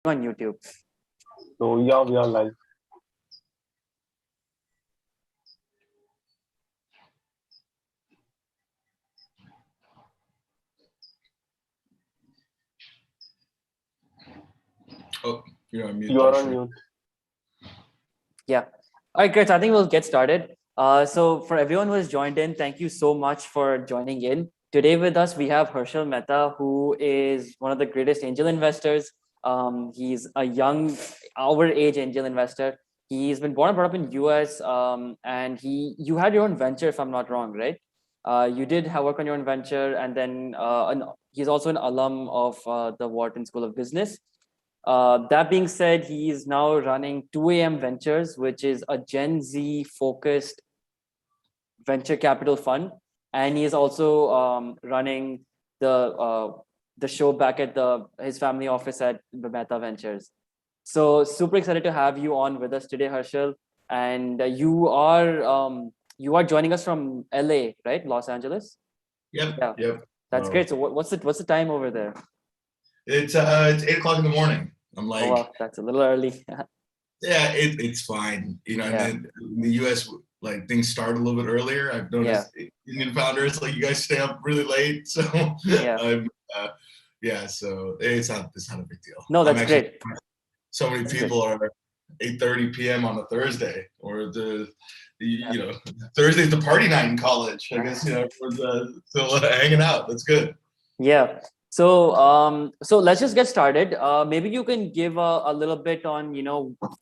on YouTube. So yeah, we are live. Oh, you're on mute You there, are on sure. mute. Yeah. All right, great. I think we'll get started. So for everyone who has joined in, thank you so much for joining in. Today with us, we have Hershel Mehta, who is one of the greatest angel investors. He's a young, our age angel investor. He's been born and brought up in US, and you had your own venture, if I'm not wrong, right? You did have work on your own venture, and then he's also an alum of the Wharton School of Business. That being said, he is now running 2AM Ventures, which is a Gen Z focused venture capital fund, and he is also running the show back at his family office at the Meta Ventures. So super excited to have you on with us today, Herschel. And you are joining us from LA, right? Los Angeles. Yep. Yeah. Yep. That's great. So what's the time over there? It's 8 o'clock in the morning. I'm like, Oh, well, that's a little early. yeah, it's fine. Yeah. And then in the US, like things start a little bit earlier. I've noticed Indian founders, like you guys stay up really late. So Yeah. So it's not a big deal. No, that's great. So many people are 8:30 p.m. on a Thursday, or Thursday's the party night in college. I guess everyone's still hanging out. That's good. Yeah. So let's just get started. Maybe you can give a little bit on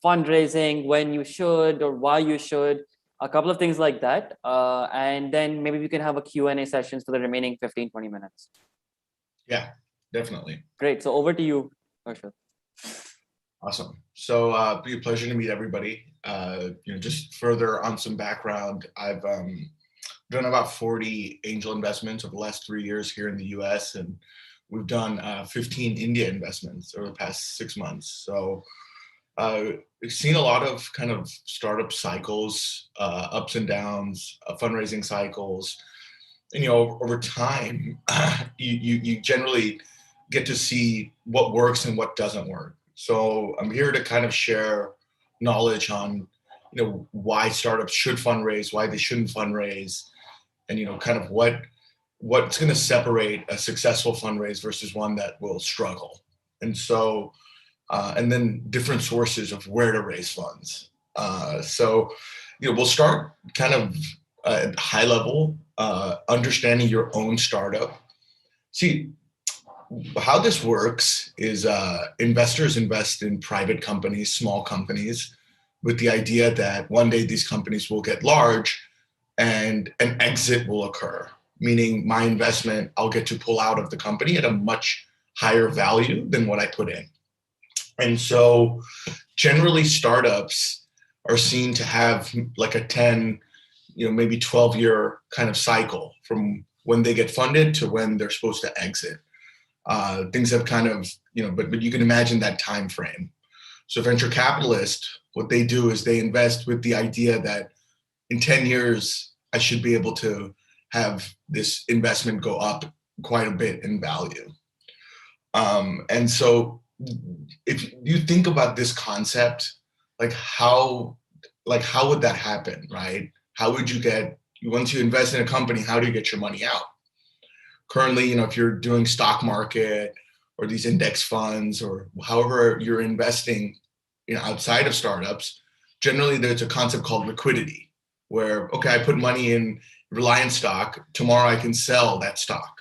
fundraising, when you should or why you should, a couple of things like that, and then maybe we can have a Q&A sessions for the remaining 15-20 minutes. Yeah, definitely. Great. So over to you, Herschel. Awesome. So be a pleasure to meet everybody. Just further on some background, I've done about 40 angel investments over the last 3 years here in the US, and we've done 15 India investments over the past 6 months. So we've seen a lot of kind of startup cycles, ups and downs, fundraising cycles. And over time, you generally get to see what works and what doesn't work. So I'm here to kind of share knowledge on why startups should fundraise, why they shouldn't fundraise, and kind of what's going to separate a successful fundraise versus one that will struggle. And so and then different sources of where to raise funds. So we'll start kind of at high level, understanding your own startup. See, how this works is investors invest in private companies, small companies, with the idea that one day these companies will get large and an exit will occur, meaning my investment, I'll get to pull out of the company at a much higher value than what I put in. And so generally startups are seen to have like a 10, maybe 12-year kind of cycle from when they get funded to when they're supposed to exit. Things have kind of, but you can imagine that time frame. So venture capitalists, what they do is they invest with the idea that in 10 years, I should be able to have this investment go up quite a bit in value. And so if you think about this concept, like how would that happen, right? How would you once you invest in a company, how do you get your money out? Currently, if you're doing stock market or these index funds or however you're investing, outside of startups, generally there's a concept called liquidity, where, okay, I put money in Reliance stock, tomorrow I can sell that stock.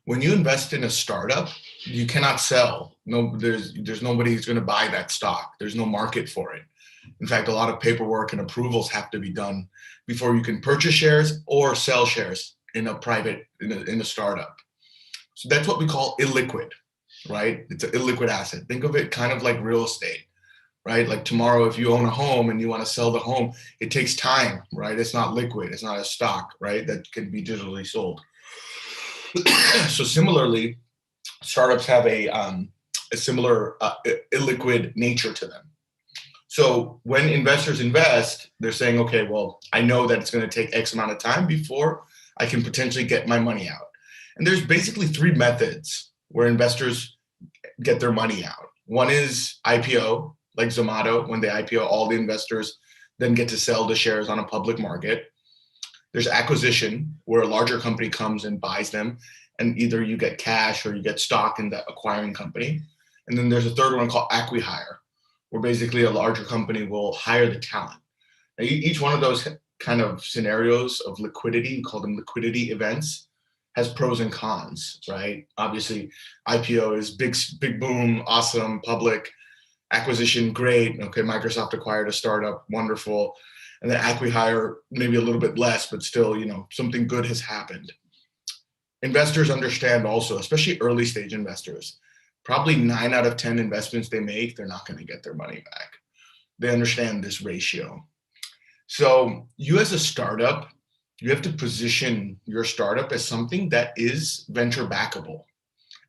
When you invest in a startup, you cannot sell. No, there's nobody who's going to buy that stock. There's no market for it. In fact, a lot of paperwork and approvals have to be done before you can purchase shares or sell shares in a startup. So that's what we call illiquid, right? It's an illiquid asset. Think of it kind of like real estate, right? Like tomorrow, if you own a home and you want to sell the home, it takes time, right? It's not liquid. It's not a stock, right? That can be digitally sold. So similarly, startups have a similar illiquid nature to them. So when investors invest, they're saying, okay, well, I know that it's going to take X amount of time before I can potentially get my money out. And there's basically 3 methods where investors get their money out. One is IPO, like Zomato. When they IPO, all the investors then get to sell the shares on a public market. There's acquisition, where a larger company comes and buys them, and either you get cash or you get stock in the acquiring company. And then there's a third one called acqui-hire, where basically a larger company will hire the talent. Now, each one of those kind of scenarios of liquidity, we call them liquidity events, has pros and cons, right? Obviously, IPO is big boom, awesome, public. Acquisition, great. Okay, Microsoft acquired a startup, wonderful. And then acqui-hire, maybe a little bit less, but still, something good has happened. Investors understand also, especially early stage investors, probably 9 out of 10 investments they make, they're not going to get their money back. They understand this ratio. So you as a startup, you have to position your startup as something that is venture backable.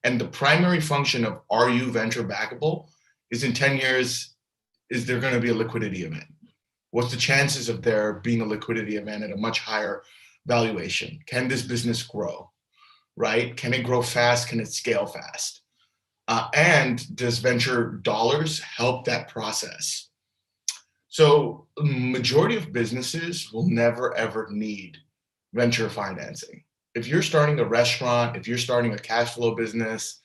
And the primary function of are you venture backable is in 10 years, is there going to be a liquidity event? What's the chances of there being a liquidity event at a much higher valuation? Can this business grow, right? Can it grow fast? Can it scale fast? And does venture dollars help that process? So majority of businesses will never, ever need venture financing. If you're starting a restaurant, if you're starting a cash flow business,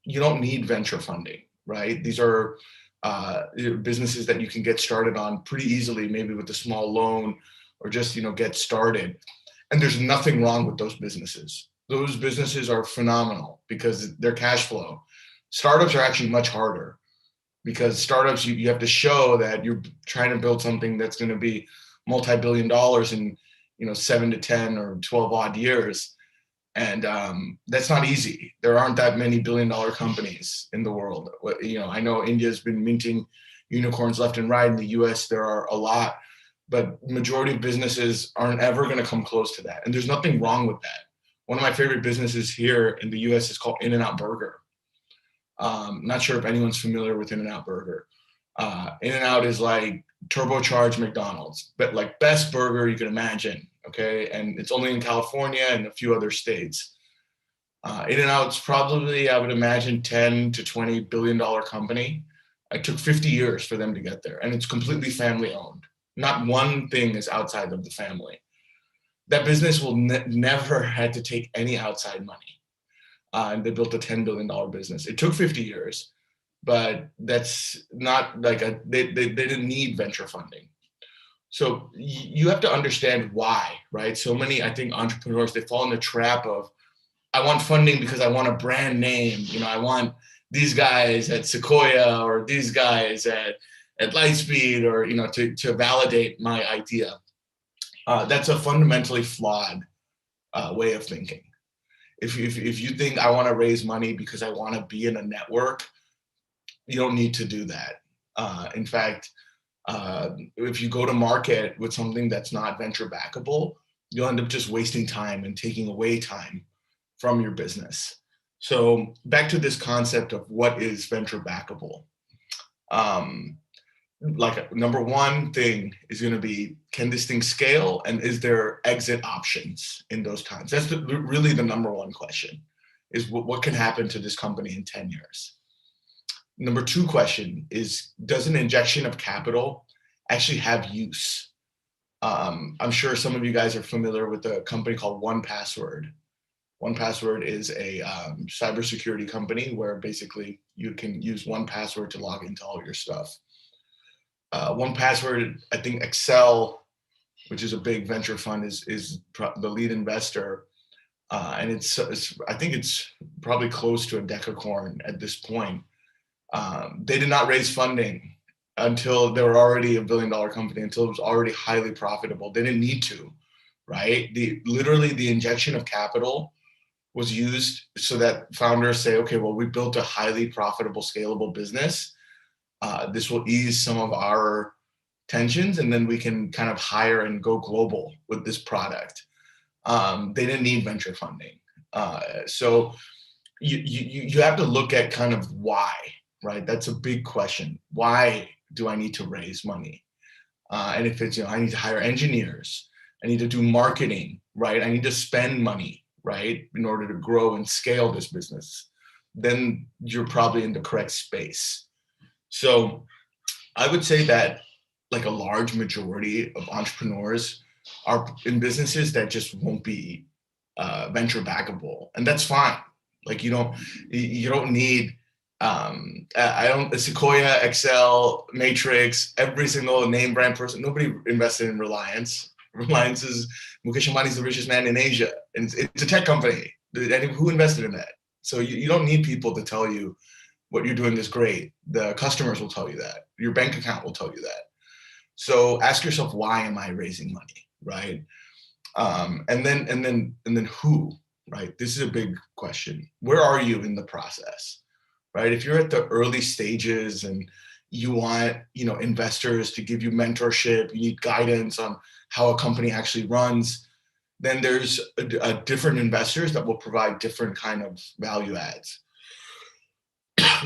you don't need venture funding, right? These are businesses that you can get started on pretty easily, maybe with a small loan or just, get started. And there's nothing wrong with those businesses. Those businesses are phenomenal because they're cash flow. Startups are actually much harder because startups, you have to show that you're trying to build something that's going to be multi-billion dollars in 7 to 10 or 12 odd years. And that's not easy. There aren't that many billion-dollar companies in the world. I know India's been minting unicorns left and right. In the US, there are a lot, but majority of businesses aren't ever going to come close to that. And there's nothing wrong with that. One of my favorite businesses here in the US is called In-N-Out Burger. Not sure if anyone's familiar with In-N-Out Burger. In-N-Out is like turbocharged McDonald's, but like best burger you can imagine. Okay, and it's only in California and a few other states. In-N-Out's probably, I would imagine, 10 to 20 billion-dollar company. It took 50 years for them to get there, and it's completely family-owned. Not one thing is outside of the family. That business will never had to take any outside money, and they built a $10 billion business. It took 50 years, but that's not like they didn't need venture funding. So you have to understand why, right? So many, I think, entrepreneurs, they fall in the trap of, I want funding because I want a brand name. I want these guys at Sequoia or these guys at Lightspeed or, to validate my idea. That's a fundamentally flawed way of thinking. If you think I want to raise money because I want to be in a network, you don't need to do that. In fact, if you go to market with something that's not venture backable, you'll end up just wasting time and taking away time from your business. So back to this concept of what is venture backable. Like number one thing is going to be, can this thing scale, and is there exit options in those times? That's really the number one question, is what can happen to this company in 10 years? Number two question is, does an injection of capital actually have use? I'm sure some of you guys are familiar with a company called 1Password. 1Password is a cybersecurity company where basically you can use 1Password to log into all your stuff. 1Password, I think Excel, which is a big venture fund, is the lead investor. And it's I think it's probably close to a decacorn at this point. They did not raise funding until they were already a $1 billion company, until it was already highly profitable. They didn't need to, right? Literally the injection of capital was used so that founders say, okay, well, we built a highly profitable, scalable business. This will ease some of our tensions, and then we can kind of hire and go global with this product. They didn't need venture funding. So you have to look at kind of why, right? That's a big question. Why do I need to raise money? And if it's, I need to hire engineers, I need to do marketing, right? I need to spend money, right? In order to grow and scale this business. then you're probably in the correct space. So I would say that like a large majority of entrepreneurs are in businesses that just won't be venture backable, and that's fine. Like you don't need I don't Sequoia, Excel, Matrix, every single name brand person. Nobody invested in Reliance. Reliance is Mukesh Ambani's the richest man in Asia, and it's a tech company. And who invested in that? So you don't need people to tell you what you're doing is great. The customers will tell you that. Your bank account will tell you that. So ask yourself, why am I raising money, right? And then who, right? This is a big question. Where are you in the process, right? If you're at the early stages and you want, investors to give you mentorship, you need guidance on how a company actually runs, then there's a different investors that will provide different kind of value adds.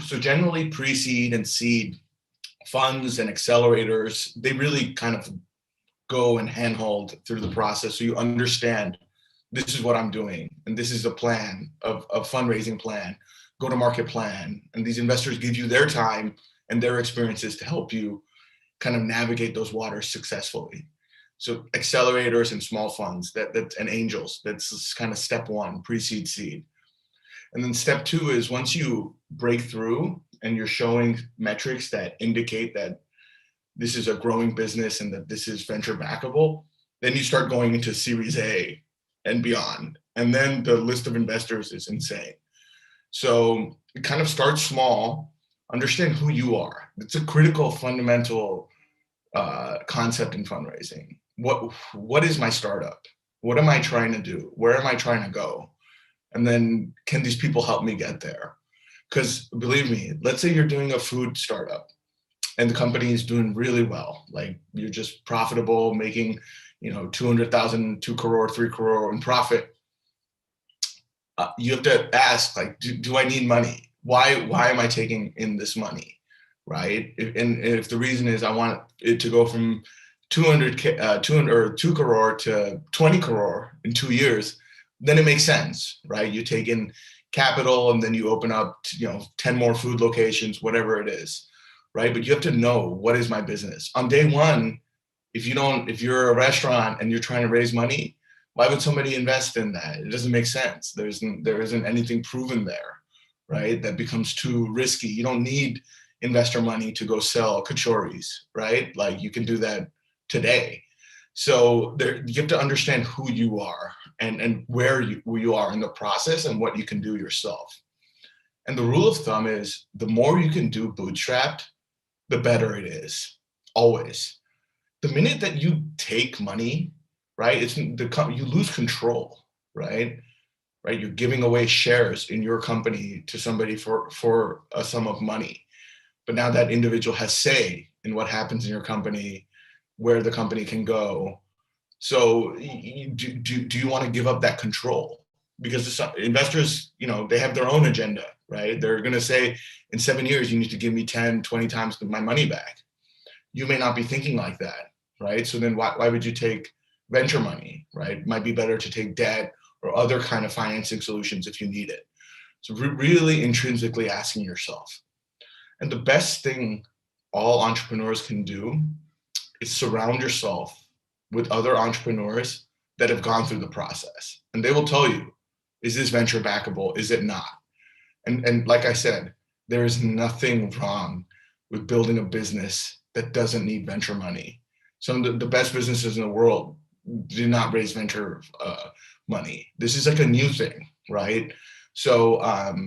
So generally pre-seed and seed funds and accelerators, they really kind of go and handhold through the process. So you understand, this is what I'm doing, and this is a plan of fundraising plan, go-to-market plan. And these investors give you their time and their experiences to help you kind of navigate those waters successfully. So accelerators and small funds and angels, that's kind of step one, pre-seed, seed. And then step two is once you break through and you're showing metrics that indicate that this is a growing business and that this is venture backable, then you start going into Series A and beyond. And then the list of investors is insane. So it kind of starts small, understand who you are. It's a critical, fundamental concept in fundraising. What is my startup? What am I trying to do? Where am I trying to go? And then can these people help me get there? Because believe me, let's say you're doing a food startup and the company is doing really well. Like you're just profitable, making, 200,000, 2 crore, 3 crore in profit. You have to ask, like, do I need money? Why am I taking in this money, right? If the reason is I want it to go from 2 crore to 20 crore in 2 years, then it makes sense, right? You take in capital and then you open up, 10 more food locations, whatever it is, right? But you have to know, what is my business? On day one, if you're a restaurant and you're trying to raise money, why would somebody invest in that? It doesn't make sense. There isn't anything proven there, right? That becomes too risky. You don't need investor money to go sell kachoris, right? Like you can do that today. So you have to understand who you are and where you are in the process and what you can do yourself. And the rule of thumb is the more you can do bootstrapped, the better it is, always. The minute that you take money, right, you lose control, right? Right, you're giving away shares in your company to somebody for a sum of money. But now that individual has say in what happens in your company, where the company can go. So do you want to give up that control? Because investors, they have their own agenda, right? They're going to say in 7 years, you need to give me 10, 20 times my money back. You may not be thinking like that, right? So then why would you take venture money, right? It might be better to take debt or other kind of financing solutions if you need it. So really intrinsically asking yourself. And the best thing all entrepreneurs can do is surround yourself with other entrepreneurs that have gone through the process. And they will tell you, is this venture backable? Is it not? And like I said, there is nothing wrong with building a business that doesn't need venture money. Some of the best businesses in the world do not raise venture money. This is like a new thing, right? So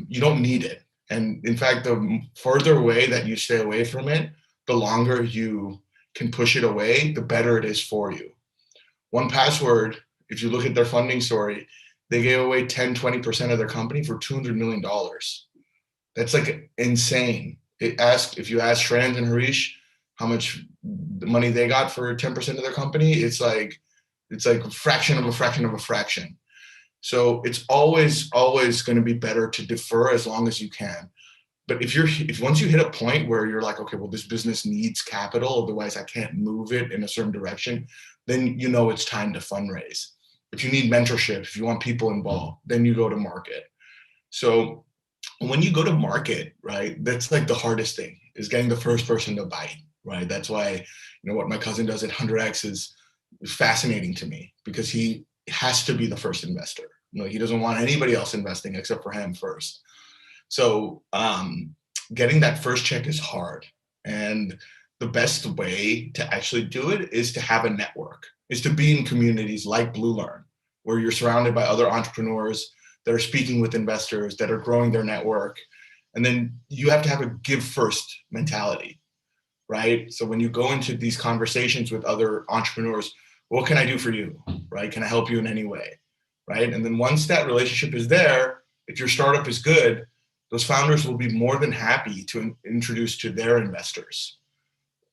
you don't need it. And in fact, the further away that you stay away from it, the longer you can push it away, the better it is for you. 1Password, if you look at their funding story, they gave away 10, 20% of their company for $200 million. That's like insane. If you ask Shrand and Harish how much money they got for 10% of their company, it's like a fraction of a fraction of a fraction. So it's always going to be better to defer as long as you can. But if once you hit a point where you're like, okay, well, this business needs capital, otherwise I can't move it in a certain direction, then it's time to fundraise. If you need mentorship, if you want people involved, then you go to market. So when you go to market, right, that's like the hardest thing, is getting the first person to bite, right? That's why, what my cousin does at 100X is fascinating to me, because he has to be the first investor. He doesn't want anybody else investing except for him first. So getting that first check is hard. And the best way to actually do it is to have a network, is to be in communities like BlueLearn, where you're surrounded by other entrepreneurs that are speaking with investors, that are growing their network. And then you have to have a give first mentality, right? So when you go into these conversations with other entrepreneurs, what can I do for you, right? Can I help you in any way, right? And then once that relationship is there, if your startup is good, those founders will be more than happy to introduce to their investors.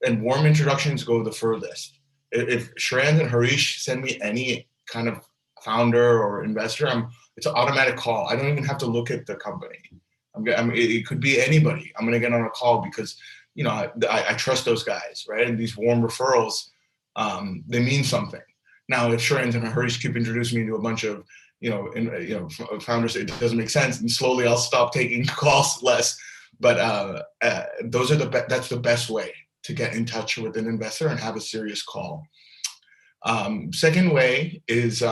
And warm introductions go the furthest. If Shreyans and Harish send me any kind of founder or investor, it's an automatic call. I don't even have to look at the company. It could be anybody. I'm going to get on a call because, I trust those guys, right? And these warm referrals, they mean something. Now, if Shreyans and Harish keep introducing me to a bunch of, founders, it doesn't make sense, and slowly I'll stop taking calls less. But that's the best way to get in touch with an investor and have a serious call. Second way is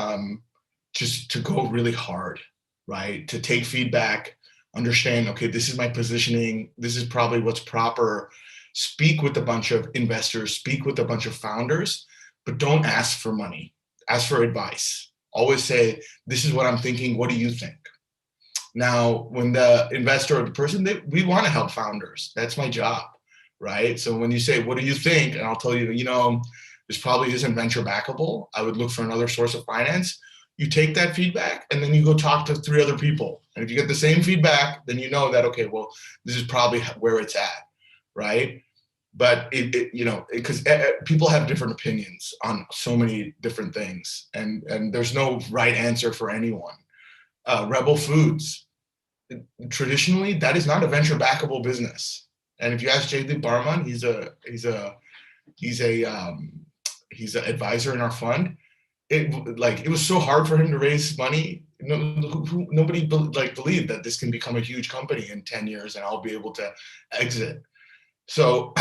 just to go really hard, right? To take feedback, understand, okay, this is my positioning, this is probably what's proper. Speak with a bunch of investors, speak with a bunch of founders, but don't ask for money. Ask for advice. Always say, this is what I'm thinking, what do you think? Now, when the investor or the person, we want to help founders. That's my job, right? So when you say, what do you think? And I'll tell you, this probably isn't venture backable. I would look for another source of finance. You take that feedback and then you go talk to 3 other people. And if you get the same feedback, then you know that, okay, well, this is probably where it's at, right? But because people have different opinions on so many different things, and there's no right answer for anyone. Rebel Foods, traditionally, that is not a venture backable business. And if you ask JD Barman, he's an advisor in our fund. It was so hard for him to raise money. Nobody believed that this can become a huge company in 10 years and I'll be able to exit. So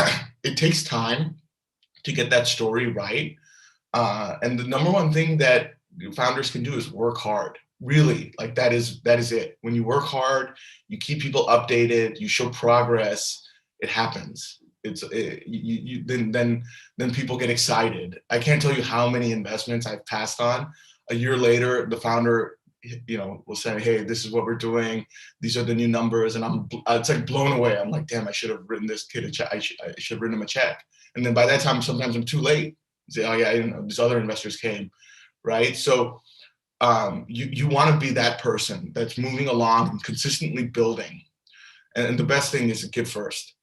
it takes time to get that story right. And the number one thing that founders can do is work hard. Really, that is it. When you work hard, you keep people updated, you show progress, it happens. Then people get excited. I can't tell you how many investments I've passed on. A year later, the founder, will say, hey, this is what we're doing. These are the new numbers. And it's like blown away. I'm like, damn, I should have written this kid a check. I should have written him a check. And then by that time, sometimes I'm too late. Say, oh yeah, these other investors came, right? So you want to be that person that's moving along and consistently building. And the best thing is to give first.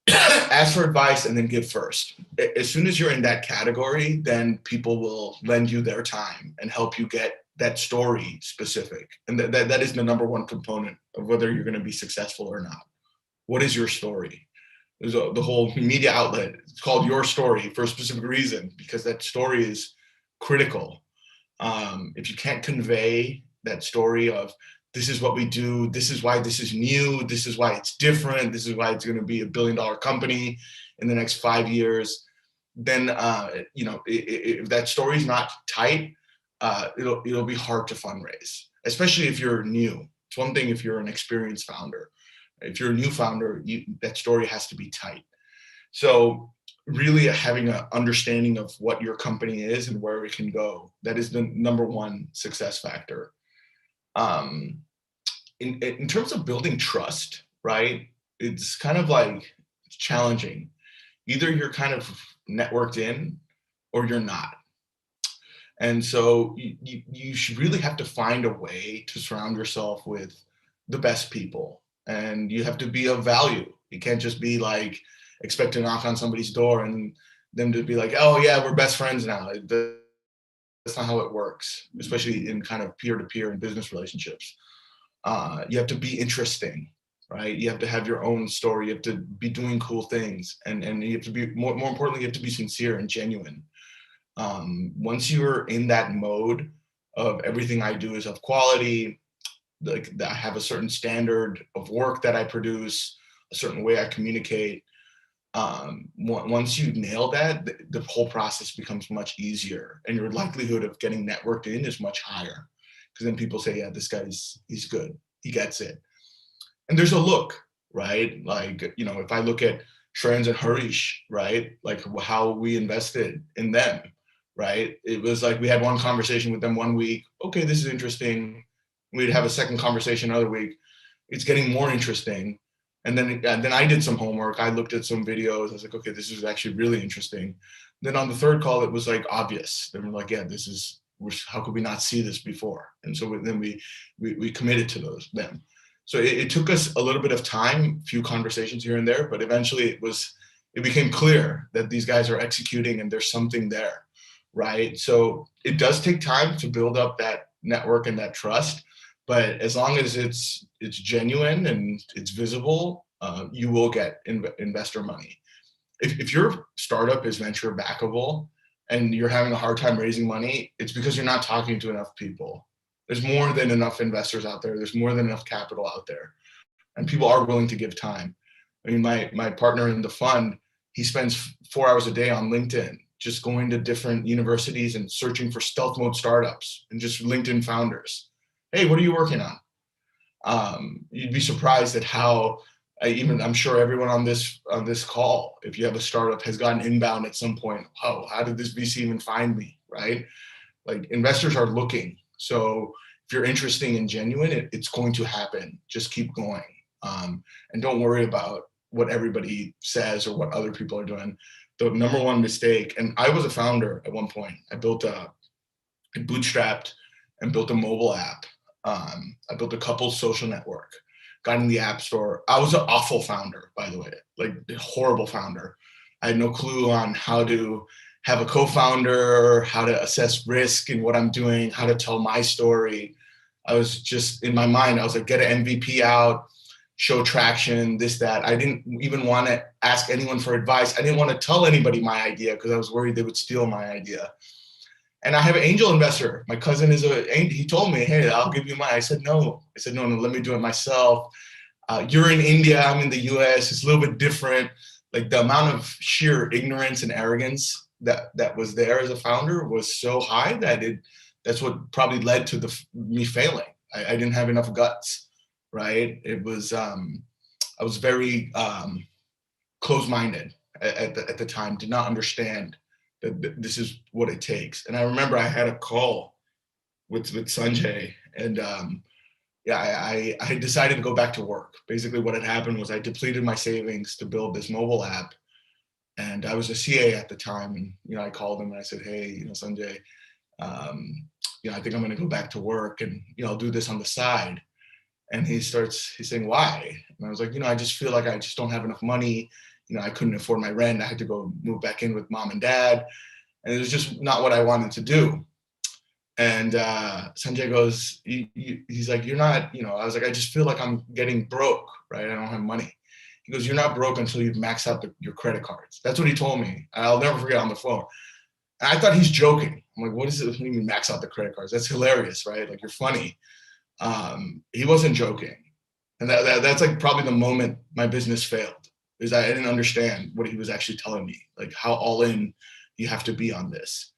Ask for advice and then give first. As soon as you're in that category, then people will lend you their time and help you get that story specific. And that is the number one component of whether you're going to be successful or not. What is your story? There's the whole media outlet. It's called Your Story for a specific reason, because that story is critical. If you can't convey that story of, this is what we do, this is why this is new, this is why it's different, this is why it's going to be $1 billion company in the next 5 years, then if that story is not tight, it'll be hard to fundraise, especially if you're new. It's one thing if you're an experienced founder. If you're a new founder, that story has to be tight. So really having an understanding of what your company is and where it can go, that is the number one success factor. In terms of building trust, right? It's kind of it's challenging. Either you're kind of networked in or you're not. And so you should really have to find a way to surround yourself with the best people, and you have to be of value. You can't just be expect to knock on somebody's door and them to be like, oh yeah, we're best friends now. That's not how it works, especially in kind of peer-to-peer and business relationships. You have to be interesting, right? You have to have your own story. You have to be doing cool things, and you have to be more importantly, you have to be sincere and genuine. Once you're in that mode of everything I do is of quality, like I have a certain standard of work that I produce, a certain way I communicate. Once you nail that, the whole process becomes much easier, and your likelihood of getting networked in is much higher, because then people say, yeah, this guy's, he's good, he gets it. And there's a look, right? Like, you know, if I look at Shreyans and Harish, right? Like how we invested in them, right? It was like we had one conversation with them one week. Okay, this is interesting. We'd have a second conversation another week. It's getting more interesting. And then I did some homework. I looked at some videos. I was like, okay, this is actually really interesting. Then on the third call, it was like obvious. Then we're like, yeah, this is, how could we not see this before? And so then we committed to them. So it took us a little bit of time, few conversations here and there, but eventually it became clear that these guys are executing and there's something there, right? So it does take time to build up that network and that trust, but as long as it's genuine and it's visible, you will get investor money. If your startup is venture backable and you're having a hard time raising money, it's because you're not talking to enough people. There's more than enough investors out there. There's more than enough capital out there. And people are willing to give time. I mean, my partner in the fund, he spends 4 hours a day on LinkedIn, just going to different universities and searching for stealth mode startups and just LinkedIn founders. Hey, what are you working on? You'd be surprised at how, I'm sure everyone on this call, if you have a startup, has gotten inbound at some point. Oh, how did this VC even find me, right? Like, investors are looking. So if you're interesting and genuine, it's going to happen. Just keep going. And don't worry about what everybody says or what other people are doing. The number one mistake, and I was a founder at one point. I bootstrapped and built a mobile app. I built a couple social network, got in the app store. I was an awful founder, by the way, like a horrible founder. I had no clue on how to have a co-founder, how to assess risk in what I'm doing, how to tell my story. I was just, in my mind, I was like, get an MVP out, show traction, this, that. I didn't even want to ask anyone for advice. I didn't want to tell anybody my idea because I was worried they would steal my idea. And I have an angel investor. My cousin he told me, hey, I'll give you mine. I said, no, let me do it myself. You're in India, I'm in the US. It's a little bit different. Like, the amount of sheer ignorance and arrogance that was there as a founder was so high that that's what probably led to me failing. I didn't have enough guts, right? It was, I was very closed-minded at the time, did not understand that this is what it takes. And I remember I had a call with Sanjay, and I had decided to go back to work. Basically what had happened was I depleted my savings to build this mobile app. And I was a CA at the time, and I called him and I said, hey, Sanjay, I think I'm going to go back to work, and I'll do this on the side. And he's saying, why? And I was like, I just feel like I just don't have enough money. I couldn't afford my rent. I had to go move back in with mom and dad, and it was just not what I wanted to do. And Sanjay goes, he's like, you're not, I was like, I just feel like I'm getting broke, right? I don't have money. He goes, you're not broke until you've maxed out your credit cards. That's what he told me. I'll never forget, on the phone. And I thought he's joking. I'm like, what is it when you max out the credit cards? That's hilarious, right? Like, you're funny. He wasn't joking. And that's like probably the moment my business failed, is I didn't understand what he was actually telling me, like how all in you have to be on this.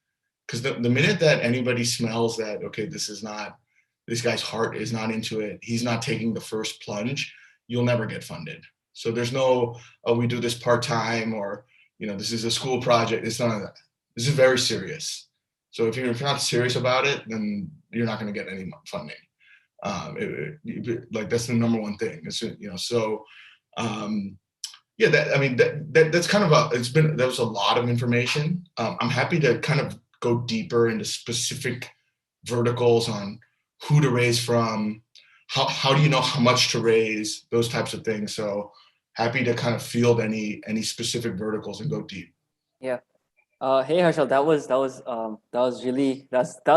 Because the minute that anybody smells that, okay, this guy's heart is not into it, he's not taking the first plunge, you'll never get funded. So there's no, oh, we do this part-time, or, this is a school project. It's none of that. This is very serious. So if you're not serious about it, then you're not going to get any funding. That's the number one thing. It's, that's kind of that was a lot of information. I'm happy to kind of go deeper into specific verticals on who to raise from, how do you know how much to raise, those types of things. So happy to kind of field any specific verticals and go deep. Yeah. Hey Hershel, that was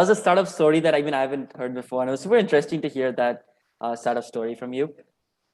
a startup story that I haven't heard before, and it was super interesting to hear that startup story from you.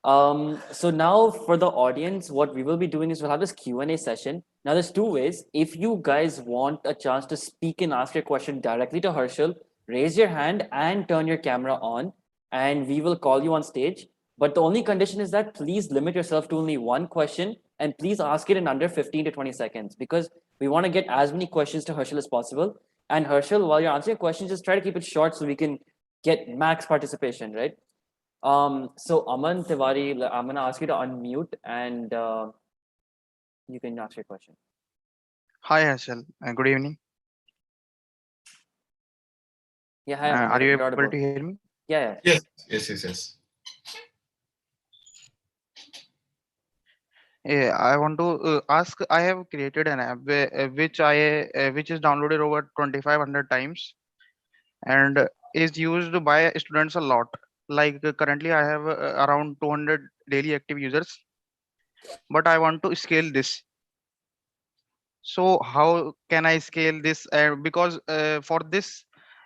So now for the audience, what we will be doing is we'll have this Q&A session. Now there's two ways. If you guys want a chance to speak and ask your question directly to Hershel, raise your hand and turn your camera on. and we will call you on stage. But the only condition is that please limit yourself to only one question and please ask it in under 15 to 20 seconds because we want to get as many questions to Hershel as possible. And Hershel, while you're answering questions, just try to keep it short so we can get max participation, right? So Aman Tiwari, I'm gonna ask you to unmute and you can ask your question. Hi, Hershel. Good evening. Yeah, hi. Are you You're able audible. to hear me? Yeah. Yes. Yeah, I want to ask. I have created an app which is downloaded over 2,500 times and is used by students a lot. Like currently, I have around 200 daily active users, but I want to scale this. So how can I scale this? Because for this,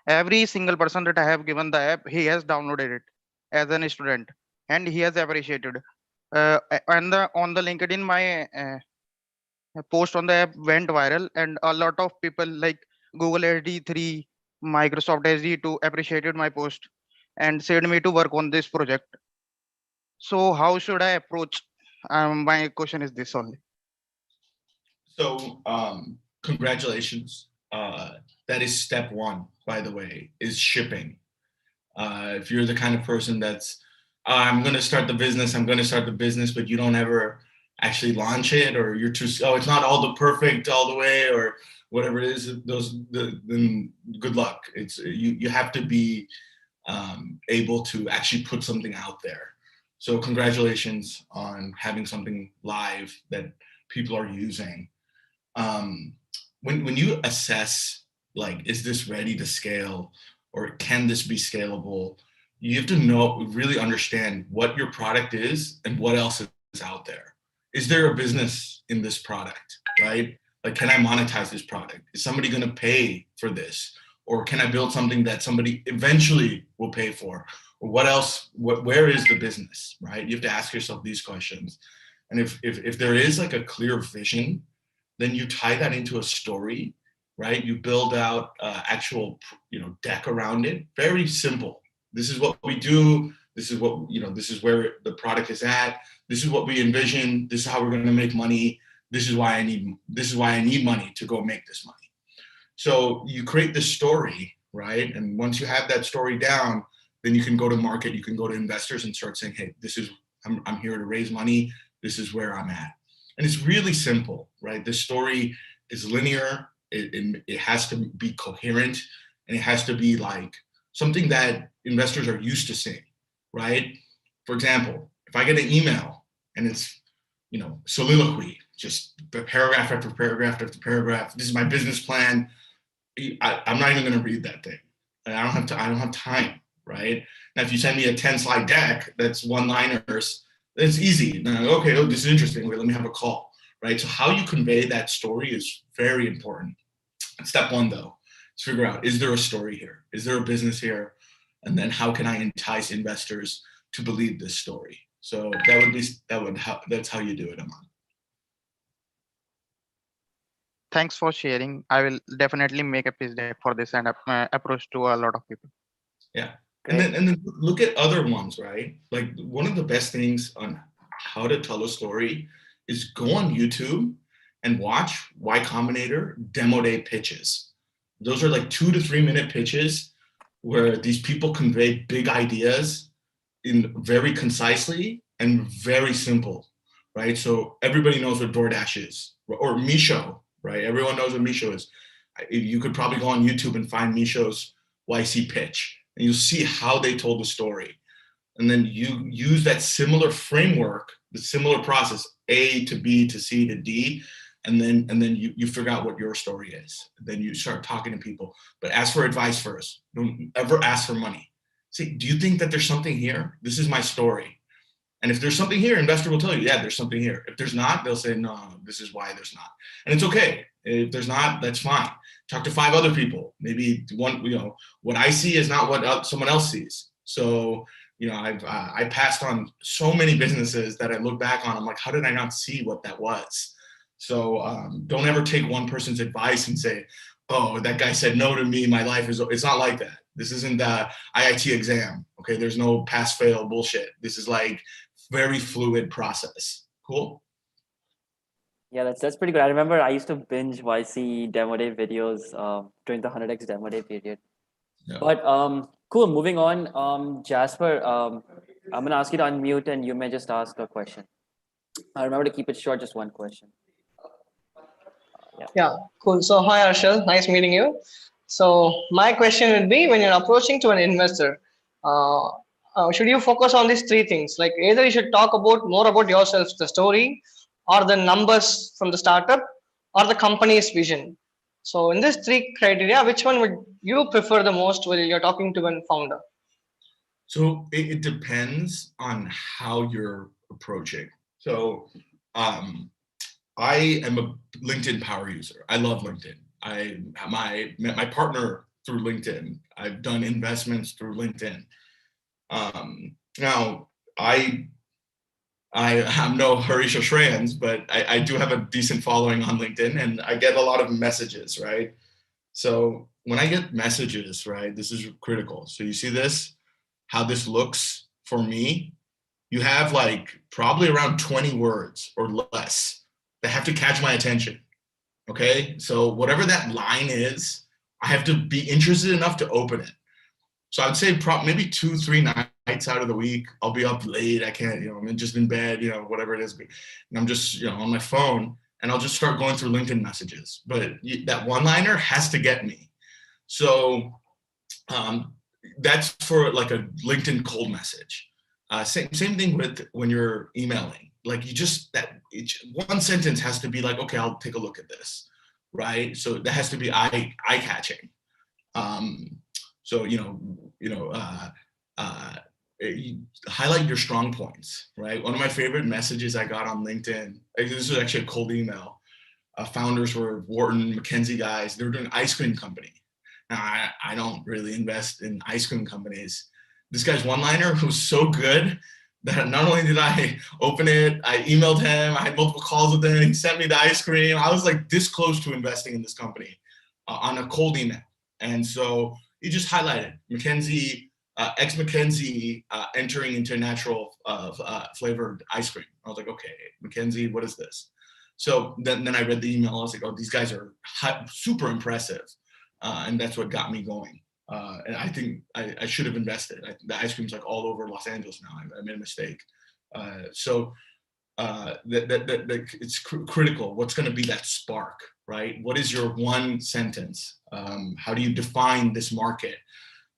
every single person that I have given the app, he has downloaded it as an student, and he has appreciated. And on the LinkedIn, my post on the app went viral, and a lot of people like Google SD3, Microsoft SD2 appreciated my post and said me to work on this project. So how should I approach? My question is this only. So congratulations. That is step one, by the way, is shipping. If you're the kind of person that's, I'm going to start the business, but you don't ever actually launch it, or you're too, it's not all the perfect all the way, or whatever it is, then good luck. It's you have to be able to actually put something out there. So congratulations on having something live that people are using. When you assess, like, is this ready to scale, or can this be scalable? You have to really understand what your product is and what else is out there. Is there a business in this product, right? Like, can I monetize this product? Is somebody going to pay for this? Or can I build something that somebody eventually will pay for? Or what else, where is the business, right? You have to ask yourself these questions. And if there is like a clear vision, then you tie that into a story, right? You build out actual, deck around it. Very simple. This is what we do. This is what, this is where the product is at. This is what we envision. This is how we're going to make money. This is why I need money to go make this money. So you create this story, right? And once you have that story down, then you can go to market, you can go to investors and start saying, hey, I'm here to raise money. This is where I'm at. And it's really simple, right? This story is linear. It has to be coherent, and it has to be like something that investors are used to seeing, right? For example, if I get an email and it's, soliloquy, just paragraph after paragraph after paragraph, this is my business plan, I'm not even going to read that thing. And I don't have time, right? Now, if you send me a 10-slide deck that's one-liners, it's easy. Now, okay, this is interesting. Okay, let me have a call, right? So how you convey that story is very important. Step one, though, is figure out, is there a story here? Is there a business here? And then how can I entice investors to believe this story? So that's how you do it, Aman. Thanks for sharing. I will definitely make a pitch deck for this and approach to a lot of people. Yeah. And then look at other ones, right? Like, one of the best things on how to tell a story is go on YouTube and watch Y Combinator demo day pitches. Those are like 2 to 3 minute pitches where these people convey big ideas in very concisely and very simple, right? So everybody knows what DoorDash is, or Misho, right? Everyone knows what Misho is. You could probably go on YouTube and find Misho's YC pitch, and you'll see how they told the story. And then you use that similar framework, the similar process, A to B to C to D, and then you figure out what your story is. Then you start talking to people, but ask for advice first. Don't ever ask for money. Say, do you think that there's something here? This is my story. And if there's something here, investor will tell you, yeah, there's something here. If there's not, they'll say, no, this is why there's not. And it's okay. If there's not, that's fine. Talk to 5 other people. Maybe one, what I see is not what someone else sees. So, I passed on so many businesses that I look back on. I'm like, how did I not see what that was? So don't ever take one person's advice and say, oh, that guy said no to me. My life is, it's not like that. This isn't the IIT exam. Okay. There's no pass fail bullshit. This is like very fluid process. Cool. Yeah, that's pretty good. I remember I used to binge YC demo day videos during the 100x demo day period. Yeah. But cool. Moving on, Jasper, I'm gonna ask you to unmute, and you may just ask a question. Remember to keep it short, just one question. Yeah, cool. So hi Hershel, nice meeting you. So my question would be, when you're approaching to an investor, uh, should you focus on these three things? Like either you should talk about more about yourself, the story, or the numbers from the startup, or the company's vision. So in these three criteria, which one would you prefer the most when you're talking to a founder? So it depends on how you're approaching. So I am a LinkedIn power user. I love LinkedIn. I met my partner through LinkedIn. I've done investments through LinkedIn. Now I'm no Hershel Mehta, but I do have a decent following on LinkedIn, and I get a lot of messages, right? So when I get messages, right, this is critical. So you see this, how this looks for me. You have like probably around 20 words or less that have to catch my attention. Okay. So whatever that line is, I have to be interested enough to open it. So I'd say maybe 2-3 nights out of the week, I'll be up late. I can't, I'm just in bed, whatever it is. And I'm just, on my phone, and I'll just start going through LinkedIn messages. But that one-liner has to get me. So that's for like a LinkedIn cold message. Same thing with when you're emailing. Like one sentence has to be like, okay, I'll take a look at this, right? So that has to be eye-catching. So highlight your strong points, right? One of my favorite messages I got on LinkedIn. This was actually a cold email. Founders were Wharton, McKinsey guys. They were doing an ice cream company. Now I don't really invest in ice cream companies. This guy's one-liner was so good that not only did I open it, I emailed him. I had multiple calls with him. He sent me the ice cream. I was like this close to investing in this company on a cold email. And so he just highlighted McKinsey, ex-McKinsey entering into natural flavored ice cream. I was like, okay, McKinsey, what is this? So then I read the email. I was like, oh, these guys are super impressive. And that's what got me going. And I think I should have invested. The ice cream's like all over Los Angeles now. I made a mistake. So it's critical. What's going to be that spark, right? What is your one sentence? How do you define this market?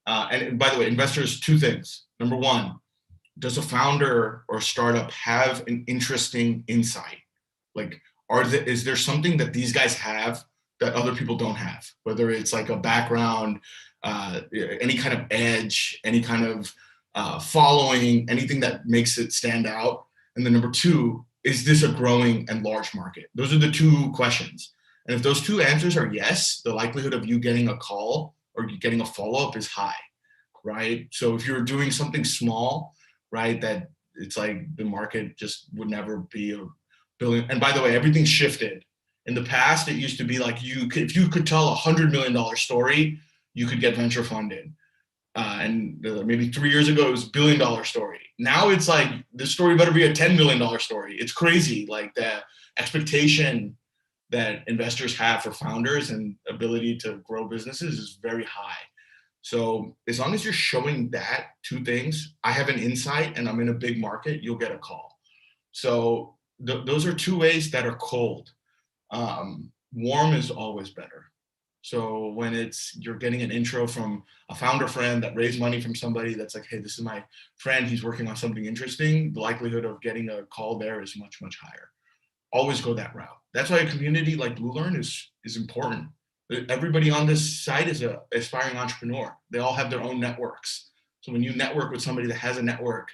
And by the way, investors, two things. Number one, does a founder or startup have an interesting insight? Like, is there something that these guys have that other people don't have? Whether it's like a background, any kind of edge, any kind of following, anything that makes it stand out. And then number two, is this a growing and large market? Those are the two questions. And if those two answers are yes, the likelihood of you getting a call or getting a follow-up is high, right? So if you're doing something small, right, that it's like the market just would never be a billion. And by the way, everything's shifted. In the past, it used to be like if you could tell $100 million story, you could get venture funded. And maybe 3 years ago, it was $1 billion story. Now it's like the story better be a $10 million story. It's crazy. Like the expectation that investors have for founders and ability to grow businesses is very high. So as long as you're showing that two things, I have an insight and I'm in a big market, you'll get a call. So those are two ways that are cold. Warm is always better. So when you're getting an intro from a founder friend that raised money from somebody that's like, hey, this is my friend, he's working on something interesting, the likelihood of getting a call there is much, much higher. Always go that route. That's why a community like BlueLearn is important. Everybody on this site is an aspiring entrepreneur. They all have their own networks. So when you network with somebody that has a network,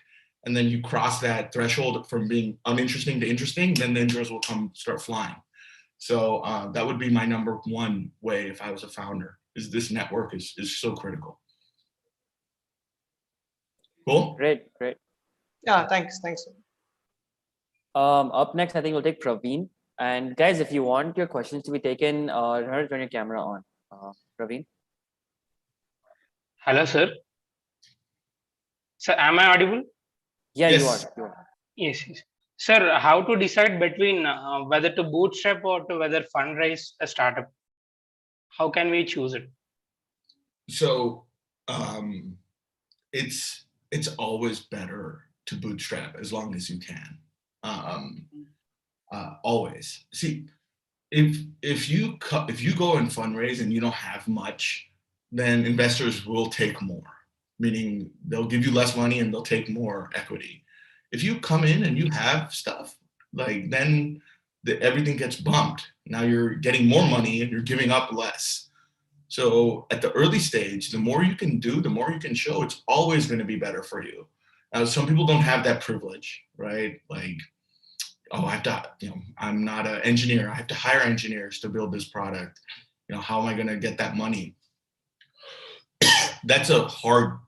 and then you cross that threshold from being uninteresting to interesting, then the intros will start flying. So that would be my number one way if I was a founder, is this network is so critical. Cool? Great. Yeah, thanks. Up next, I think we'll take Praveen. And guys, if you want your questions to be taken, remember to turn your camera on. Praveen? Hello, sir. Sir, am I audible? Yeah, Yes. you are. Yes, yes. Sir, how to decide between whether to bootstrap or to whether fundraise a startup? How can we choose it? So it's always better to bootstrap as long as you can. Um, always. See, if you go and fundraise and you don't have much, then investors will take more, meaning they'll give you less money and they'll take more equity. If you come in and you have stuff, like then everything gets bumped. Now you're getting more money and you're giving up less. So at the early stage, the more you can do, the more you can show, it's always going to be better for you. Some people don't have that privilege, right? Like, oh, I'm not an engineer. I have to hire engineers to build this product. How am I going to get that money? That's a hard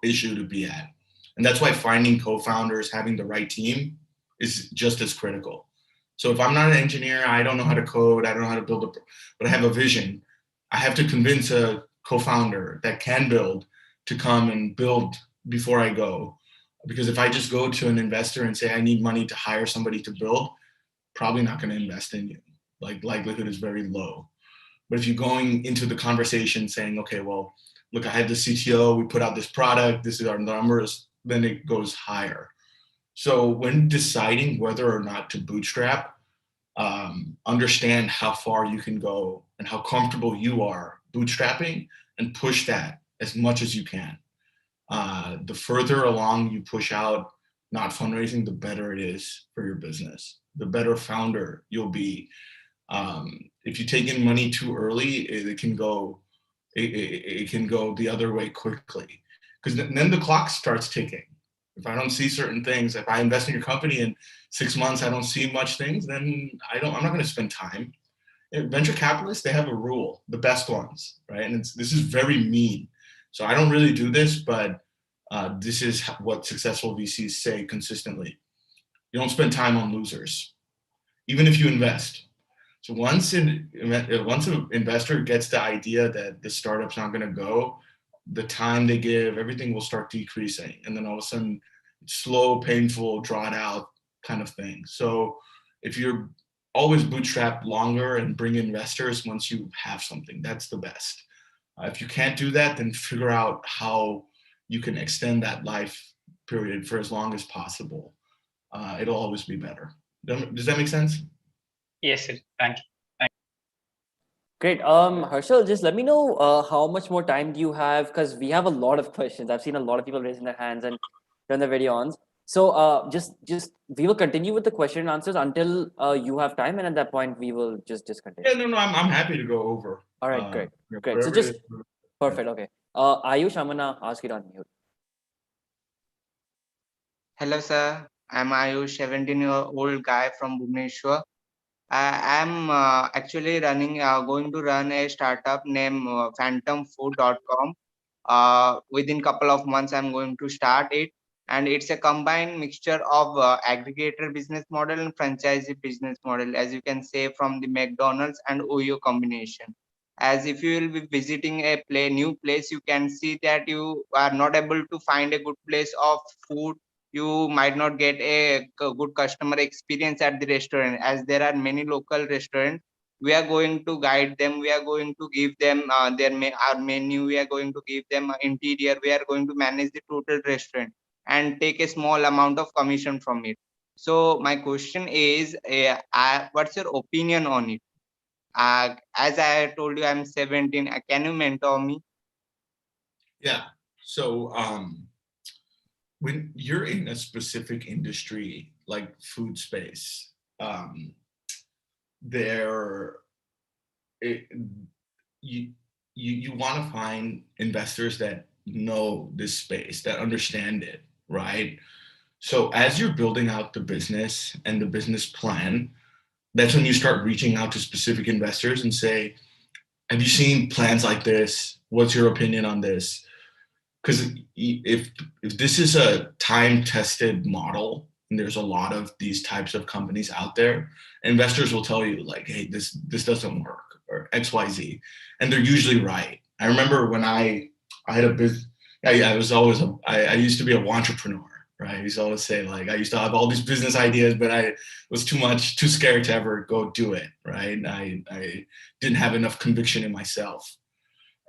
issue to be at. And that's why finding co-founders, having the right team is just as critical. So if I'm not an engineer, I don't know how to code, I don't know how to build but I have a vision. I have to convince a co-founder that can build to come and build before I go. Because if I just go to an investor and say, I need money to hire somebody to build, probably not going to invest in you. Like, likelihood is very low. But if you're going into the conversation saying, okay, well, look, I had the CTO, we put out this product, this is our numbers, then it goes higher. So when deciding whether or not to bootstrap, understand how far you can go and how comfortable you are bootstrapping, and push that as much as you can. The further along you push out not fundraising, the better it is for your business. The better founder you'll be. If you take in money too early, it can go the other way quickly, because then the clock starts ticking. If I don't see certain things, if I invest in your company in 6 months, I don't see much things, then I'm not going to spend time. Venture capitalists, they have a rule, the best ones, right? And this is very mean. So I don't really do this, but this is what successful VCs say consistently. You don't spend time on losers, even if you invest. So once an investor gets the idea that the startup's not going to go, the time they give, everything will start decreasing. And then all of a sudden, slow, painful, drawn out kind of thing. So if you're always bootstrap longer and bring investors once you have something, that's the best. If you can't do that, then figure out how you can extend that life period for as long as possible. It'll always be better. Does that make sense? Yes, sir. Thank you. Great. Hershel, just let me know how much more time do you have, because we have a lot of questions. I've seen a lot of people raising their hands and turn their video on. So just we will continue with the question and answers until you have time, and at that point we will just discontinue. Yeah, no, I'm happy to go over. All right, great. So just perfect. Okay. Ayush, I'm gonna ask it on mute. Hello, sir. I'm Ayush, 17-year-old guy from Bhubaneswar. I am actually going to run a startup named phantomfood.com. Within couple of months, I'm going to start it. And it's a combined mixture of aggregator business model and franchisee business model, as you can say, from the McDonald's and OYO combination. As if you will be visiting a new place, you can see that you are not able to find a good place of food. You might not get a good customer experience at the restaurant, as there are many local restaurants. We are going to guide them, we are going to give them our menu, we are going to give them interior, we are going to manage the total restaurant and take a small amount of commission from it. So my question is, what's your opinion on it? As I told you, I'm 17. Can you mentor me? Yeah. So when you're in a specific industry like food space, you want to find investors that know this space, that understand it, right? So as you're building out the business and the business plan, that's when you start reaching out to specific investors and say, have you seen plans like this? What's your opinion on this? Because if this is a time-tested model, and there's a lot of these types of companies out there, investors will tell you like, hey, this doesn't work, or XYZ, and they're usually right. I remember when I had a business. I was always I used to be a entrepreneur, right? I used to always say, like, I used to have all these business ideas, but I was too scared to ever go do it, right? I didn't have enough conviction in myself.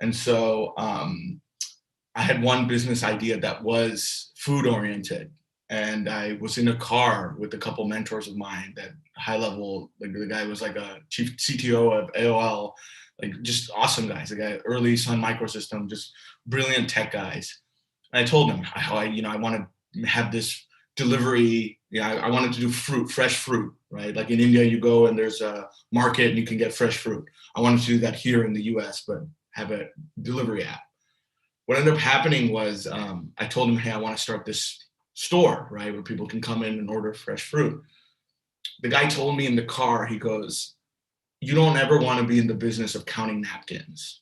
And so I had one business idea that was food oriented. And I was in a car with a couple mentors of mine that high level, like the guy was like a chief CTO of AOL, like just awesome guys, the guy early Sun Microsystem, just brilliant tech guys. And I told him how I want to have this delivery. I wanted to do fresh fruit, right? Like in India, you go and there's a market and you can get fresh fruit. I wanted to do that here in the US, but have a delivery app. What ended up happening was I told him, hey, I want to start this store, right, where people can come in and order fresh fruit. The guy told me in the car, he goes, you don't ever want to be in the business of counting napkins.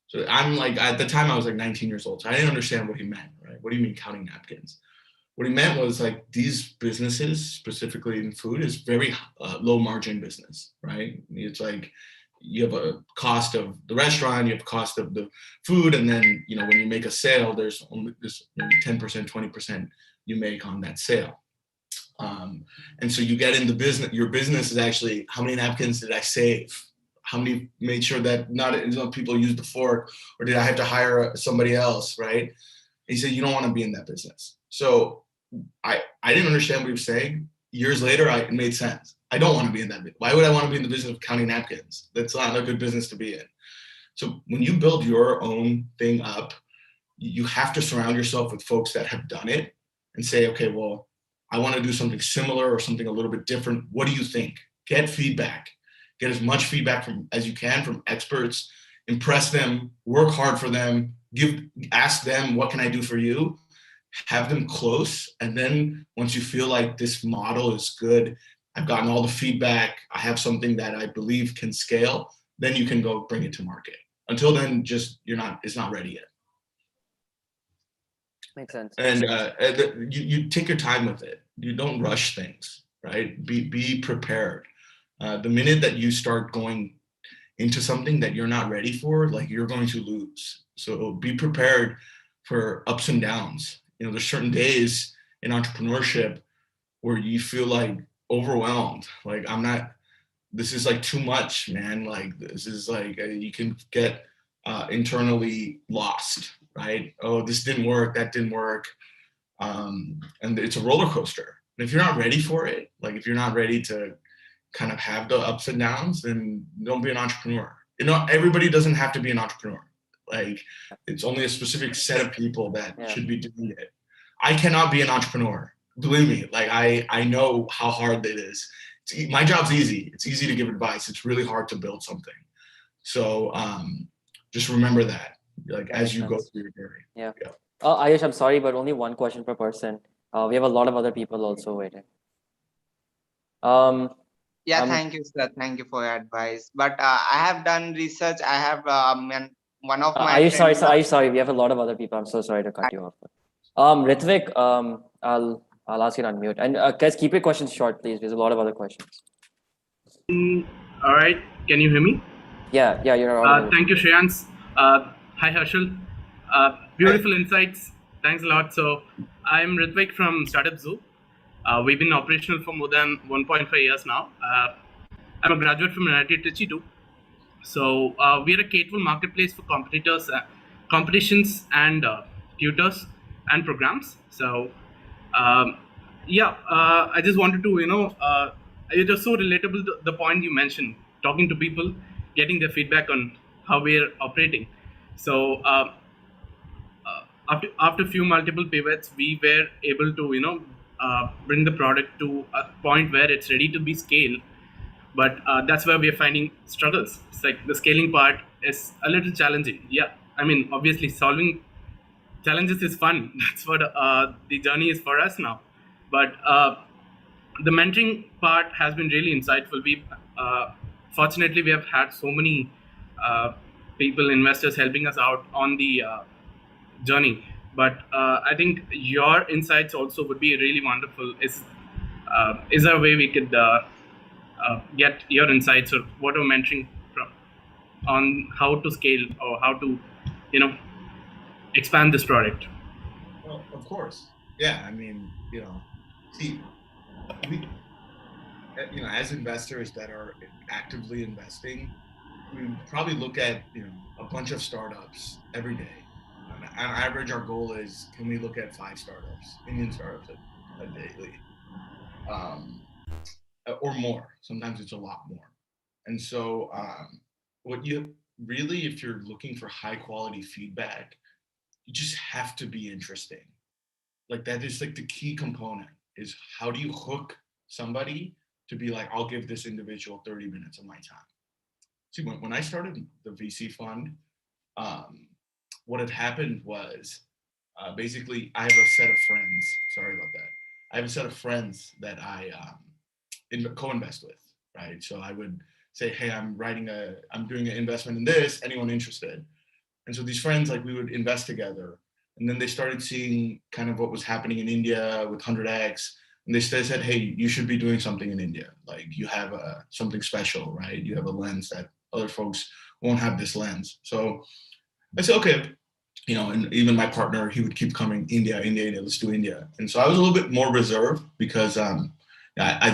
So I'm like, at the time I was like 19 years old. So I didn't understand what he meant, right? What do you mean counting napkins? What he meant was like these businesses, specifically in food, is very low margin business, right? It's like you have a cost of the restaurant, you have cost of the food, and then when you make a sale, there's only this maybe 10%, 20% you make on that sale. And so you get in the business, your business is actually how many napkins did I save? How many made sure that not people use the fork, or did I have to hire somebody else, right? He said, you don't want to be in that business. So I didn't understand what he was saying. Years later, it made sense. I don't want to be in that. Why would I want to be in the business of counting napkins? That's not a good business to be in. So when you build your own thing up, you have to surround yourself with folks that have done it and say, okay, well, I want to do something similar or something a little bit different. What do you think? Get feedback. Get as much feedback as you can from experts. Impress them. Work hard for them. Ask them, what can I do for you? Have them close. And then once you feel like this model is good, I've gotten all the feedback, I have something that I believe can scale, then you can go bring it to market. Until then, it's not ready yet. Makes sense. And you take your time with it. You don't rush things, right? Be prepared. The minute that you start going into something that you're not ready for, like, you're going to lose. So be prepared for ups and downs. There's certain days in entrepreneurship where you feel like overwhelmed. Like, this is like too much, man. Like, this is like, you can get internally lost, right? Oh, this didn't work, that didn't work. And it's a roller coaster. And if you're not ready for it, like if you're not ready to kind of have the ups and downs, then don't be an entrepreneur. Everybody doesn't have to be an entrepreneur. Like, it's only a specific set of people that should be doing it. I cannot be an entrepreneur. Believe me, like I know how hard it is. My job's easy. It's easy to give advice. It's really hard to build something. So just remember that, like, as you go through your journey. Yeah. Ayush, I'm sorry, but only one question per person. We have a lot of other people also waiting. Thank you, sir. Thank you for your advice. But I have done research. I have one of my Ayush, sorry. We have a lot of other people. I'm so sorry to cut you off. Ritvik, I'll ask you to unmute. And guys, keep your questions short, please. There's a lot of other questions. All right. Can you hear me? Yeah, you're audible. Thank you, Shreyans. Hi, Hershel. Beautiful insights. Thanks a lot. So I'm Ritvik from Startup Zoo. We've been operational for more than 1.5 years now. I'm a graduate from United Trichy too. So we're a K-12 marketplace for competitions and tutors and programs. So I just wanted to, it was so relatable to the point you mentioned, talking to people, getting their feedback on how we're operating. So after a few multiple pivots, we were able to, bring the product to a point where it's ready to be scaled. But that's where we're finding struggles. It's like the scaling part is a little challenging. Yeah, I mean, obviously solving challenges is fun. That's what the journey is for us now. But the mentoring part has been really insightful. Fortunately, we have had so many people, investors helping us out on the journey. But I think your insights also would be really wonderful. Is there a way we could get your insights or what are mentoring from? on how to scale or how to, expand this product? Well, of course. Yeah. I mean, see, we, as investors that are actively investing, we probably look at, a bunch of startups every day. On average, our goal is, can we look at 5 startups, Indian startups a daily, or more. Sometimes it's a lot more. And so, what you really, if you're looking for high quality feedback, you just have to be interesting. Like that is like the key component is how do you hook somebody to be like, I'll give this individual 30 minutes of my time. See, when I started the VC fund, what had happened was basically I have a set of friends. Sorry about that. I have a set of friends that I co-invest with, right? So I would say, hey, I'm doing an investment in this. Anyone interested? And so these friends, like we would invest together. And then they started seeing kind of what was happening in India with 100X. And they said, hey, you should be doing something in India. Like you have something special, right? You have a lens that other folks won't have this lens. So I said, okay, and even my partner, he would keep coming, India, let's do India. And so I was a little bit more reserved because I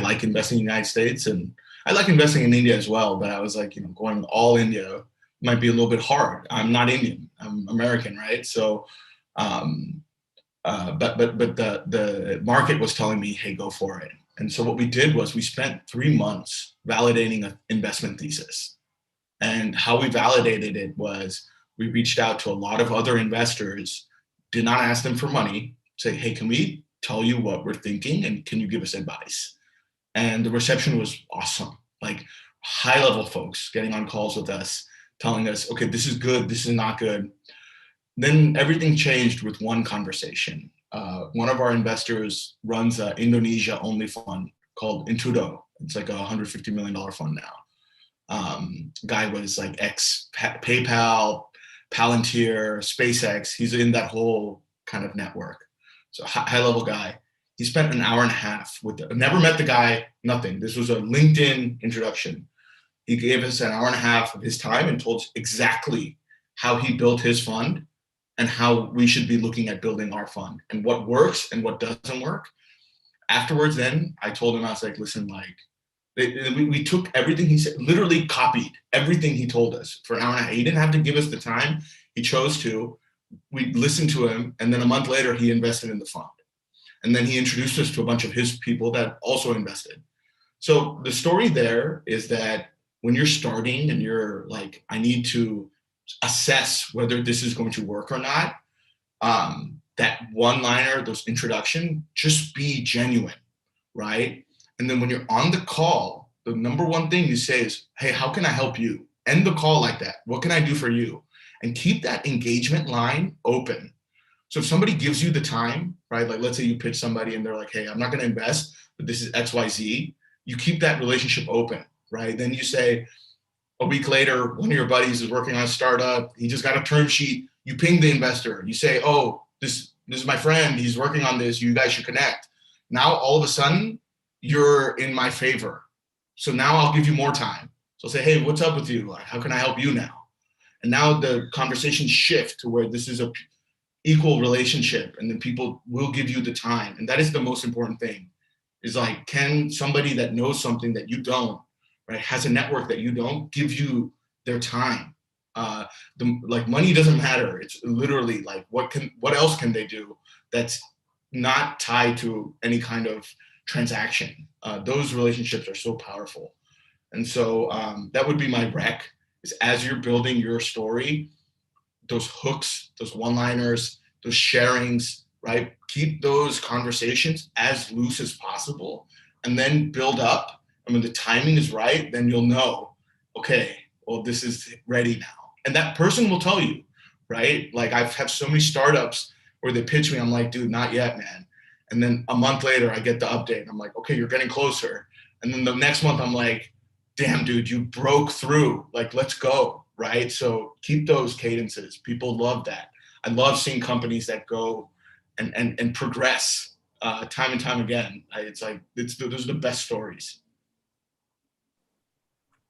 like investing in the United States and I like investing in India as well. But I was like, going all India might be a little bit hard. I'm not Indian, I'm American, right? So, but the market was telling me, hey, go for it. And so what we did was we spent 3 months validating an investment thesis. And how we validated it was we reached out to a lot of other investors, did not ask them for money, say, hey, can we tell you what we're thinking and can you give us advice? And the reception was awesome. Like high level folks getting on calls with us, telling us, okay, this is good, this is not good. Then everything changed with one conversation. One of our investors runs an Indonesia only fund called Intudo. It's like a $150 million fund now. Guy was like ex PayPal, Palantir, SpaceX. He's in that whole kind of network. So high level guy. He spent an hour and a half never met the guy, nothing. This was a LinkedIn introduction. He gave us an hour and a half of his time and told us exactly how he built his fund and how we should be looking at building our fund and what works and what doesn't work. Afterwards, then I told him, I was like, listen, like, we took everything he said, literally copied everything he told us for an hour and a half. He didn't have to give us the time. He chose to. We listened to him. And then a month later, he invested in the fund. And then he introduced us to a bunch of his people that also invested. So the story there is that when you're starting and you're like, I need to assess whether this is going to work or not, that one-liner, those introduction, just be genuine, right? And then when you're on the call, the number one thing you say is, hey, how can I help you? End the call like that. What can I do for you? And keep that engagement line open. So if somebody gives you the time, right? Like let's say you pitch somebody and they're like, hey, I'm not going to invest, but this is XYZ. You keep that relationship open, right? Then you say, a week later, one of your buddies is working on a startup. He just got a term sheet. You ping the investor. You say, oh, this is my friend. He's working on this. You guys should connect. Now, all of a sudden, you're in my favor. So now I'll give you more time. So I'll say, hey, what's up with you? How can I help you now? And now the conversations shift to where this is a equal relationship, and then people will give you the time. And that is the most important thing, is like, can somebody that knows something that you don't, right, has a network that you don't, give you their time? Like money doesn't matter. It's literally like, what else can they do that's not tied to any kind of transaction? Those relationships are so powerful. And so that would be my rec, is as you're building your story, those hooks, those one-liners, those sharings, right? Keep those conversations as loose as possible and then build up. And when the timing is right, then you'll know, okay, well, this is ready now. And that person will tell you, right? Like I've had so many startups where they pitch me, I'm like, dude, not yet, man. And then a month later, I get the update. I'm like, okay, you're getting closer. And then the next month, I'm like, damn, dude, you broke through. Like, let's go, right? So keep those cadences. People love that. I love seeing companies that go and progress time and time again. It's like, those are the best stories.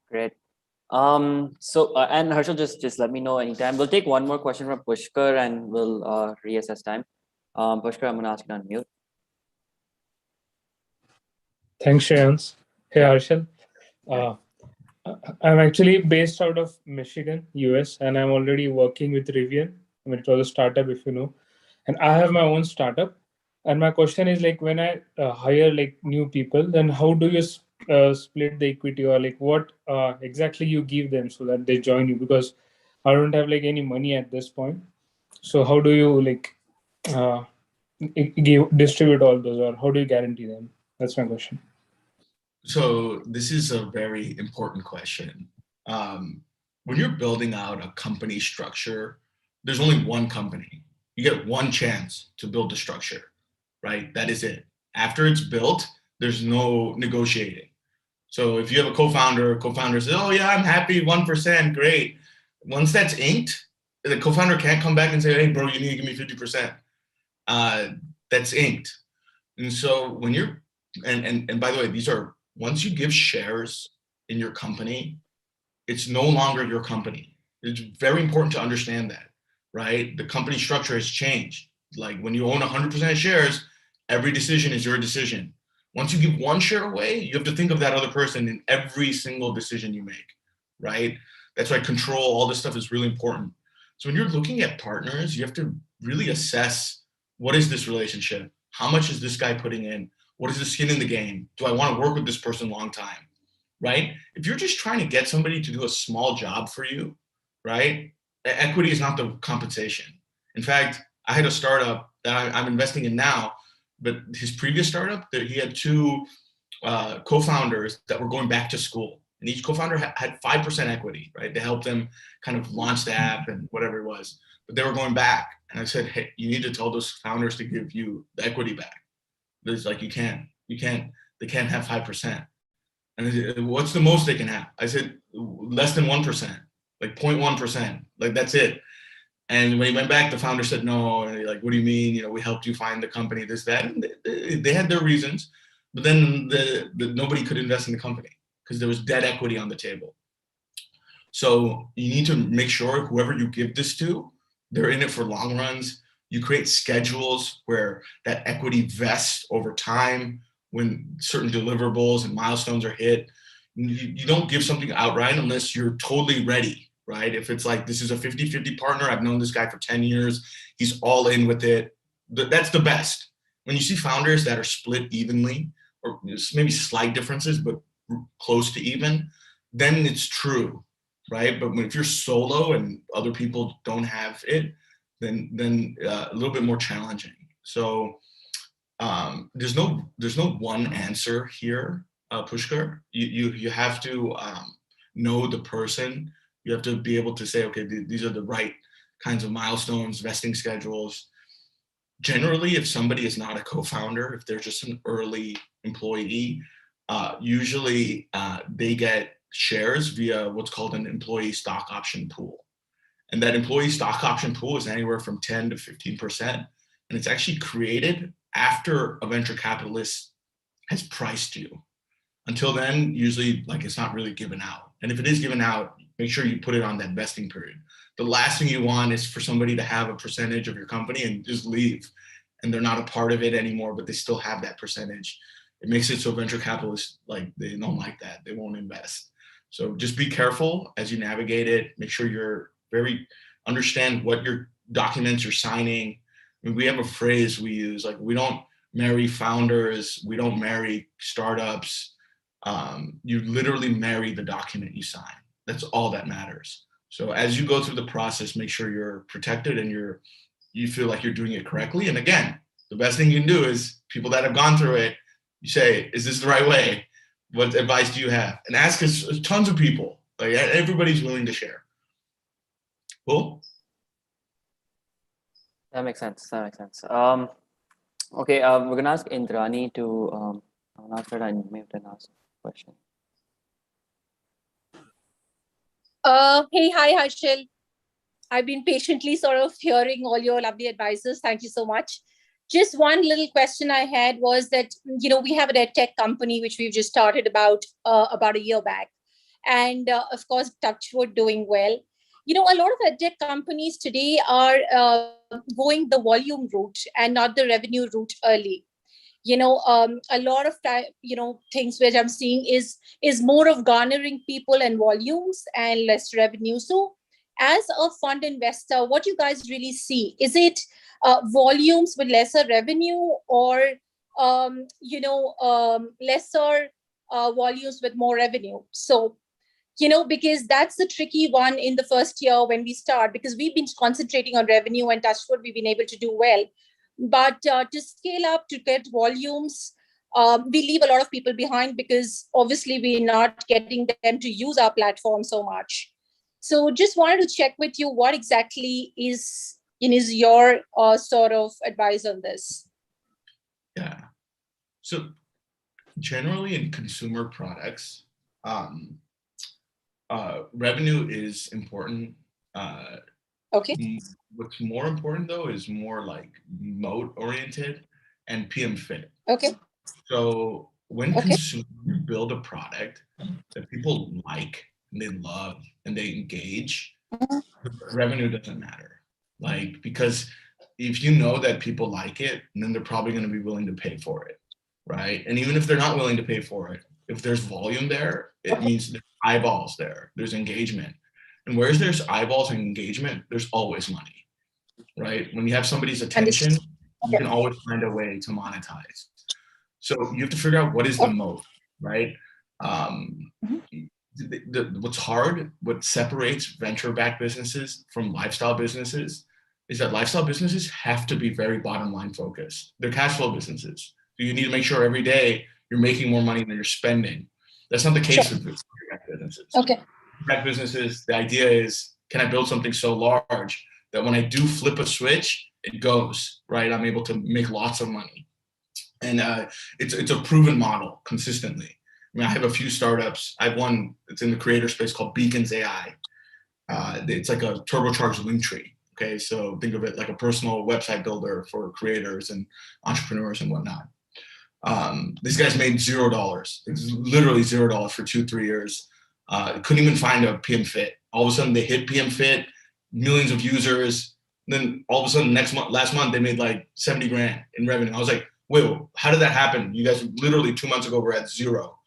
Great. And Hershel, just let me know anytime. We'll take one more question from Pushkar and we'll reassess time. Pushkar, I'm gonna ask you to unmute. Thanks, Shreyans. Hey, Hershel. I'm actually based out of Michigan, US, and I'm already working with Rivian. I mean, it was a startup, if you know. And I have my own startup. And my question is like, when I hire like new people, then how do you split the equity, or like what exactly you give them so that they join you? Because I don't have like any money at this point. So how do you like distribute all those, or how do you guarantee them? That's my question. So this is a very important question. When you're building out a company structure, there's only one company. You get one chance to build the structure, right? That is it. After it's built, there's no negotiating. So if you have a co-founder says, oh yeah, I'm happy, 1%, great. Once that's inked, the co-founder can't come back and say, hey bro, you need to give me 50%. That's inked. And so when you're, and by the way, these are, once you give shares in your company, it's no longer your company. It's very important to understand that, right? The company structure has changed. Like when you own 100% of shares, every decision is your decision. Once you give one share away, you have to think of that other person in every single decision you make, right? That's why control, all this stuff is really important. So when you're looking at partners, you have to really assess, what is this relationship? How much is this guy putting in? What is the skin in the game? Do I want to work with this person a long time, right? If you're just trying to get somebody to do a small job for you, right? Equity is not the compensation. In fact, I had a startup that I'm investing in now, but his previous startup, he had two co-founders that were going back to school. And each co-founder had 5% equity, right? To help them kind of launch the app and whatever it was. But they were going back. And I said, hey, you need to tell those founders to give you the equity back. It's like, they can't have 5%. And said, what's the most they can have? I said, less than 1%, like 0.1%, like that's it. And when he went back, the founder said, no, and like, what do you mean? You know, we helped you find the company, this, that. And they had their reasons, but then nobody could invest in the company because there was debt equity on the table. So you need to make sure whoever you give this to, they're in it for long runs. You create schedules where that equity vests over time when certain deliverables and milestones are hit. You don't give something outright unless you're totally ready, right? If it's like, this is a 50-50 partner, I've known this guy for 10 years, he's all in with it, that's the best. When you see founders that are split evenly, or maybe slight differences, but close to even, then it's true, right? But if you're solo and other people don't have it, then a little bit more challenging. So there's no one answer here, Pushkar. You have to know the person. You have to be able to say, okay, these are the right kinds of milestones, vesting schedules. Generally, if somebody is not a co-founder, if they're just an early employee, usually they get shares via what's called an employee stock option pool. And that employee stock option pool is anywhere from 10 to 15%. And it's actually created after a venture capitalist has priced you. Until then, usually like it's not really given out. And if it is given out, make sure you put it on that vesting period. The last thing you want is for somebody to have a percentage of your company and just leave and they're not a part of it anymore, but they still have that percentage. It makes it so venture capitalists, like, they don't like that. They won't invest. So just be careful as you navigate it. Make sure you're understand what your documents you're signing. I mean, we have a phrase we use, like, we don't marry founders, we don't marry startups. You literally marry the document you sign. That's all that matters. So as you go through the process, make sure you're protected and you feel like you're doing it correctly. And again, the best thing you can do is people that have gone through it, you say, is this the right way? What advice do you have? And ask us tons of people. Like, everybody's willing to share. Cool. That makes sense. Okay, we're gonna ask Indrani to ask her to unmute and ask a question. Hey, hi, Hershel. I've been patiently sort of hearing all your lovely advices. Thank you so much. Just one little question I had was that, we have a tech company which we've just started about a year back. and of course, Touchwood doing well. A lot of edtech companies today are going the volume route and not the revenue route early. A lot of time, things which I'm seeing is more of garnering people and volumes and less revenue. So as a fund investor, what you guys really see, is it volumes with lesser revenue, or lesser volumes with more revenue? So because that's the tricky one in the first year when we start, because we've been concentrating on revenue, and Touchwood, we've been able to do well. But to scale up, to get volumes, we leave a lot of people behind, because obviously we're not getting them to use our platform so much. So just wanted to check with you, what exactly is your sort of advice on this? Yeah. So generally in consumer products, revenue is important. Okay. What's more important though is more like moat oriented and PM fit. Okay. So when consumers build a product that people like and they love and they engage, revenue doesn't matter. Like, because if you know that people like it, then they're probably going to be willing to pay for it, right? And even if they're not willing to pay for it, if there's volume there, it means there's eyeballs there, there's engagement. And whereas there's eyeballs and engagement, there's always money, right? When you have somebody's attention, you can always find a way to monetize. So you have to figure out what is the moat, right? What's hard, what separates venture-backed businesses from lifestyle businesses is that lifestyle businesses have to be very bottom line focused. They're cash flow businesses. So you need to make sure every day you're making more money than you're spending. That's not the case with venture-backed businesses. Okay. Venture-backed businesses, the idea is, can I build something so large that when I do flip a switch, it goes, right? I'm able to make lots of money. And it's a proven model consistently. I mean, I have a few startups. I have one that's in the creator space called Beacons AI. It's like a turbocharged Linktree. Okay, so think of it like a personal website builder for creators and entrepreneurs and whatnot. These guys made $0. It's literally $0 for 2-3 years. Couldn't even find a PM fit. All of a sudden they hit PM fit, millions of users. Then all of a sudden last month they made like 70 grand in revenue. I was like, wait, how did that happen? You guys literally 2 months ago were at 0.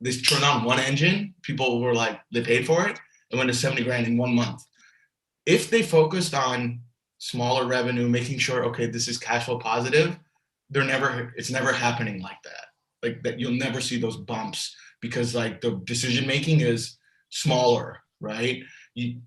They turned on one engine. People were like, they paid for it. It went to 70 grand in 1 month. If they focused on smaller revenue, making sure, okay, this is cash flow positive, it's never happening like that. Like that, you'll never see those bumps because like the decision making is smaller, right? You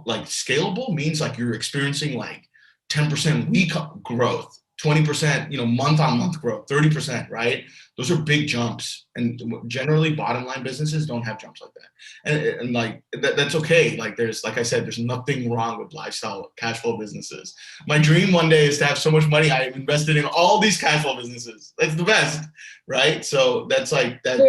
like scalable means like you're experiencing like 10% week growth, 20%, month on month growth, 30%, right? Those are big jumps. And generally bottom line businesses don't have jumps like that. And like, that's okay. Like like I said, there's nothing wrong with lifestyle cash flow businesses. My dream one day is to have so much money, I invested in all these cash flow businesses. That's the best, right? So that's like, that.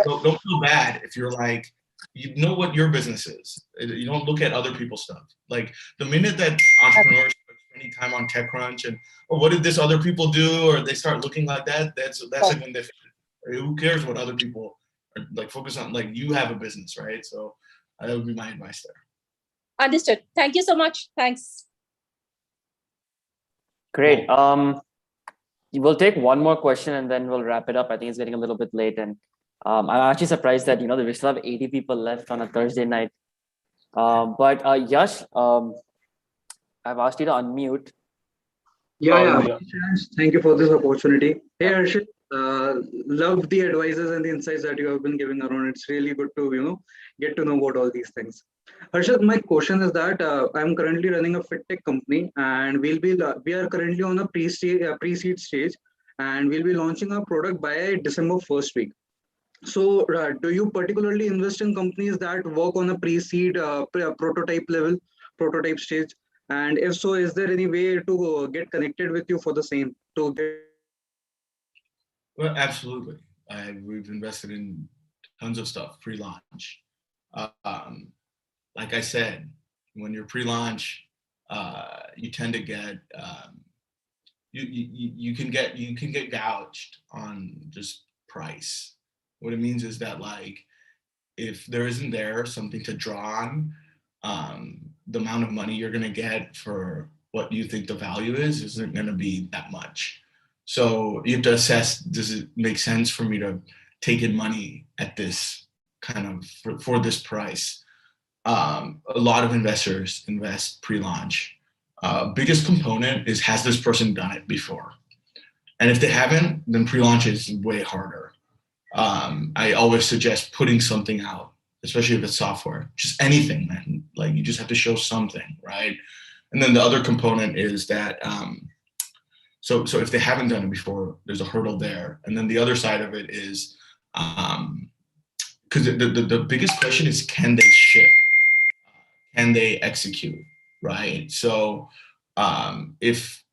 Don't feel bad if you're like, you know what your business is. You don't look at other people's stuff. Like the minute that entrepreneurs spending time on TechCrunch and, or what did this other people do, or they start looking like that, that's like when they, who cares what other people are like, focus on, like you have a business, right? So that would be my advice there. Understood. Thank you so much. Thanks. Great. We'll take one more question and then we'll wrap it up. I think it's getting a little bit late, and I'm actually surprised that we still have 80 people left on a Thursday night. But Yash, I've asked you to unmute. Yeah. Thank you for this opportunity. Hey, Hershel, love the advices and the insights that you have been giving around. It's really good to, get to know about all these things. Hershel, my question is that I'm currently running a fintech company, and we are currently on a pre-seed stage, and we'll be launching our product by December 1st week. So do you particularly invest in companies that work on a pre-seed prototype stage? And if so, is there any way to get connected with you for the same? Well, absolutely. We've invested in tons of stuff pre-launch. Like I said, when you're pre-launch, you tend to get you can get gouged on just price. What it means is that like if there isn't there something to draw on, the amount of money you're going to get for what you think the value is isn't going to be that much. So you have to assess, does it make sense for me to take in money at this kind of, for this price? A lot of investors invest pre-launch. Biggest component is, has this person done it before? And if they haven't, then pre-launch is way harder. I always suggest putting something out, especially if it's software, just anything, man. Like you just have to show something, right? And then the other component is that, so if they haven't done it before, there's a hurdle there. And then the other side of it is, because the biggest question is, can they ship? Can they execute, right? So if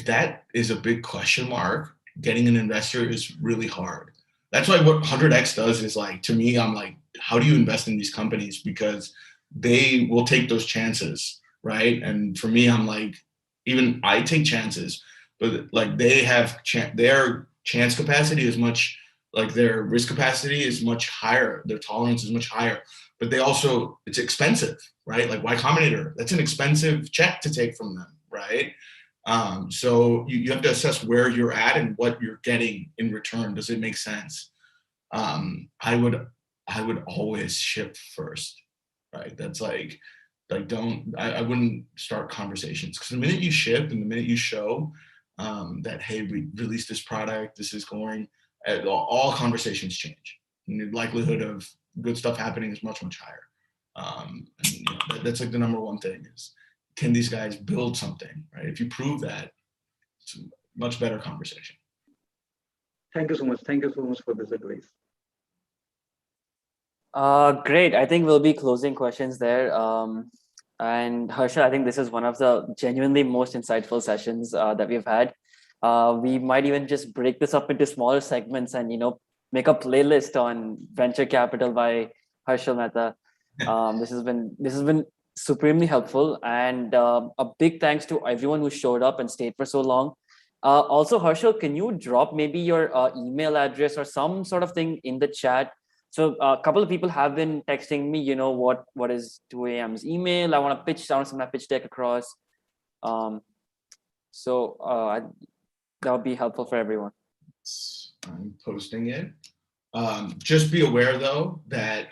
that is a big question mark, getting an investor is really hard. That's why what 100x does is, like, to me, I'm like, how do you invest in these companies? Because they will take those chances, right? And for me, I'm like, even I take chances, but like they have their chance capacity is much, like their risk capacity is much higher. Their tolerance is much higher, but they also, it's expensive, right? Like Y Combinator, that's an expensive check to take from them, right? So you have to assess where you're at and what you're getting in return. Does it make sense? I would always ship first, right? That's like I wouldn't start conversations, because the minute you ship and the minute you show that, hey, we released this product, this is going, all conversations change. And the likelihood of good stuff happening is much, much higher. And that's like the number one thing is, can these guys build something, right? If you prove that, it's a much better conversation. Thank you so much. Thank you so much for this advice. Great. I think we'll be closing questions there. And Hershel, I think this is one of the genuinely most insightful sessions that we've had. We might even just break this up into smaller segments and, make a playlist on venture capital by Hershel Mehta. This has been supremely helpful, and a big thanks to everyone who showed up and stayed for so long. Also, Hershel, can you drop maybe your email address or some sort of thing in the chat? So a couple of people have been texting me, what is 2 a.m.'s email? I want to send my pitch deck across. So that would be helpful for everyone. I'm posting it. Just be aware though that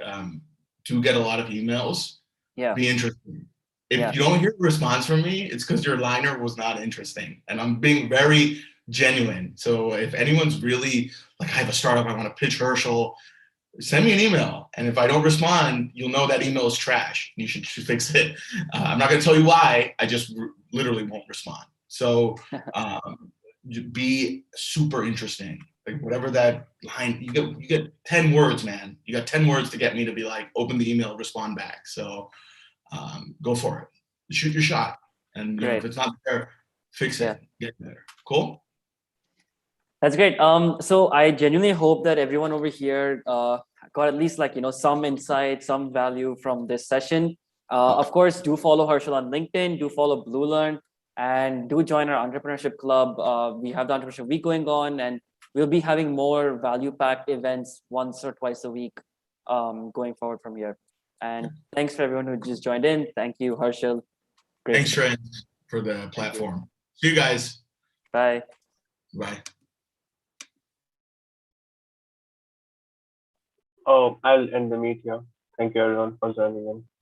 do get a lot of emails. Yeah. Be interesting. If you don't hear a response from me, it's because your liner was not interesting, and I'm being very genuine. So if anyone's really like, I have a startup, I want to pitch Hershel, send me an email, and if I don't respond, you'll know that email is trash. You should fix it. I'm not going to tell you why. I just literally won't respond. So be super interesting. Like whatever that line, you get 10 words, man. You got 10 words to get me to be like, open the email, respond back. So go for it. Shoot your shot. And if it's not there, fix it. Get better. Cool. That's great. So I genuinely hope that everyone over here got at least some insight, some value from this session. Of course, do follow Hershel on LinkedIn, do follow BlueLearn, and do join our entrepreneurship club. We have the entrepreneurship week going on, and we'll be having more value-packed events once or twice a week going forward from here. And thanks for everyone who just joined in. Thank you, Hershel. Great. Thanks, Trent, for the platform. See you guys. Bye. Bye. Oh, I'll end the meet here. Thank you everyone for joining in.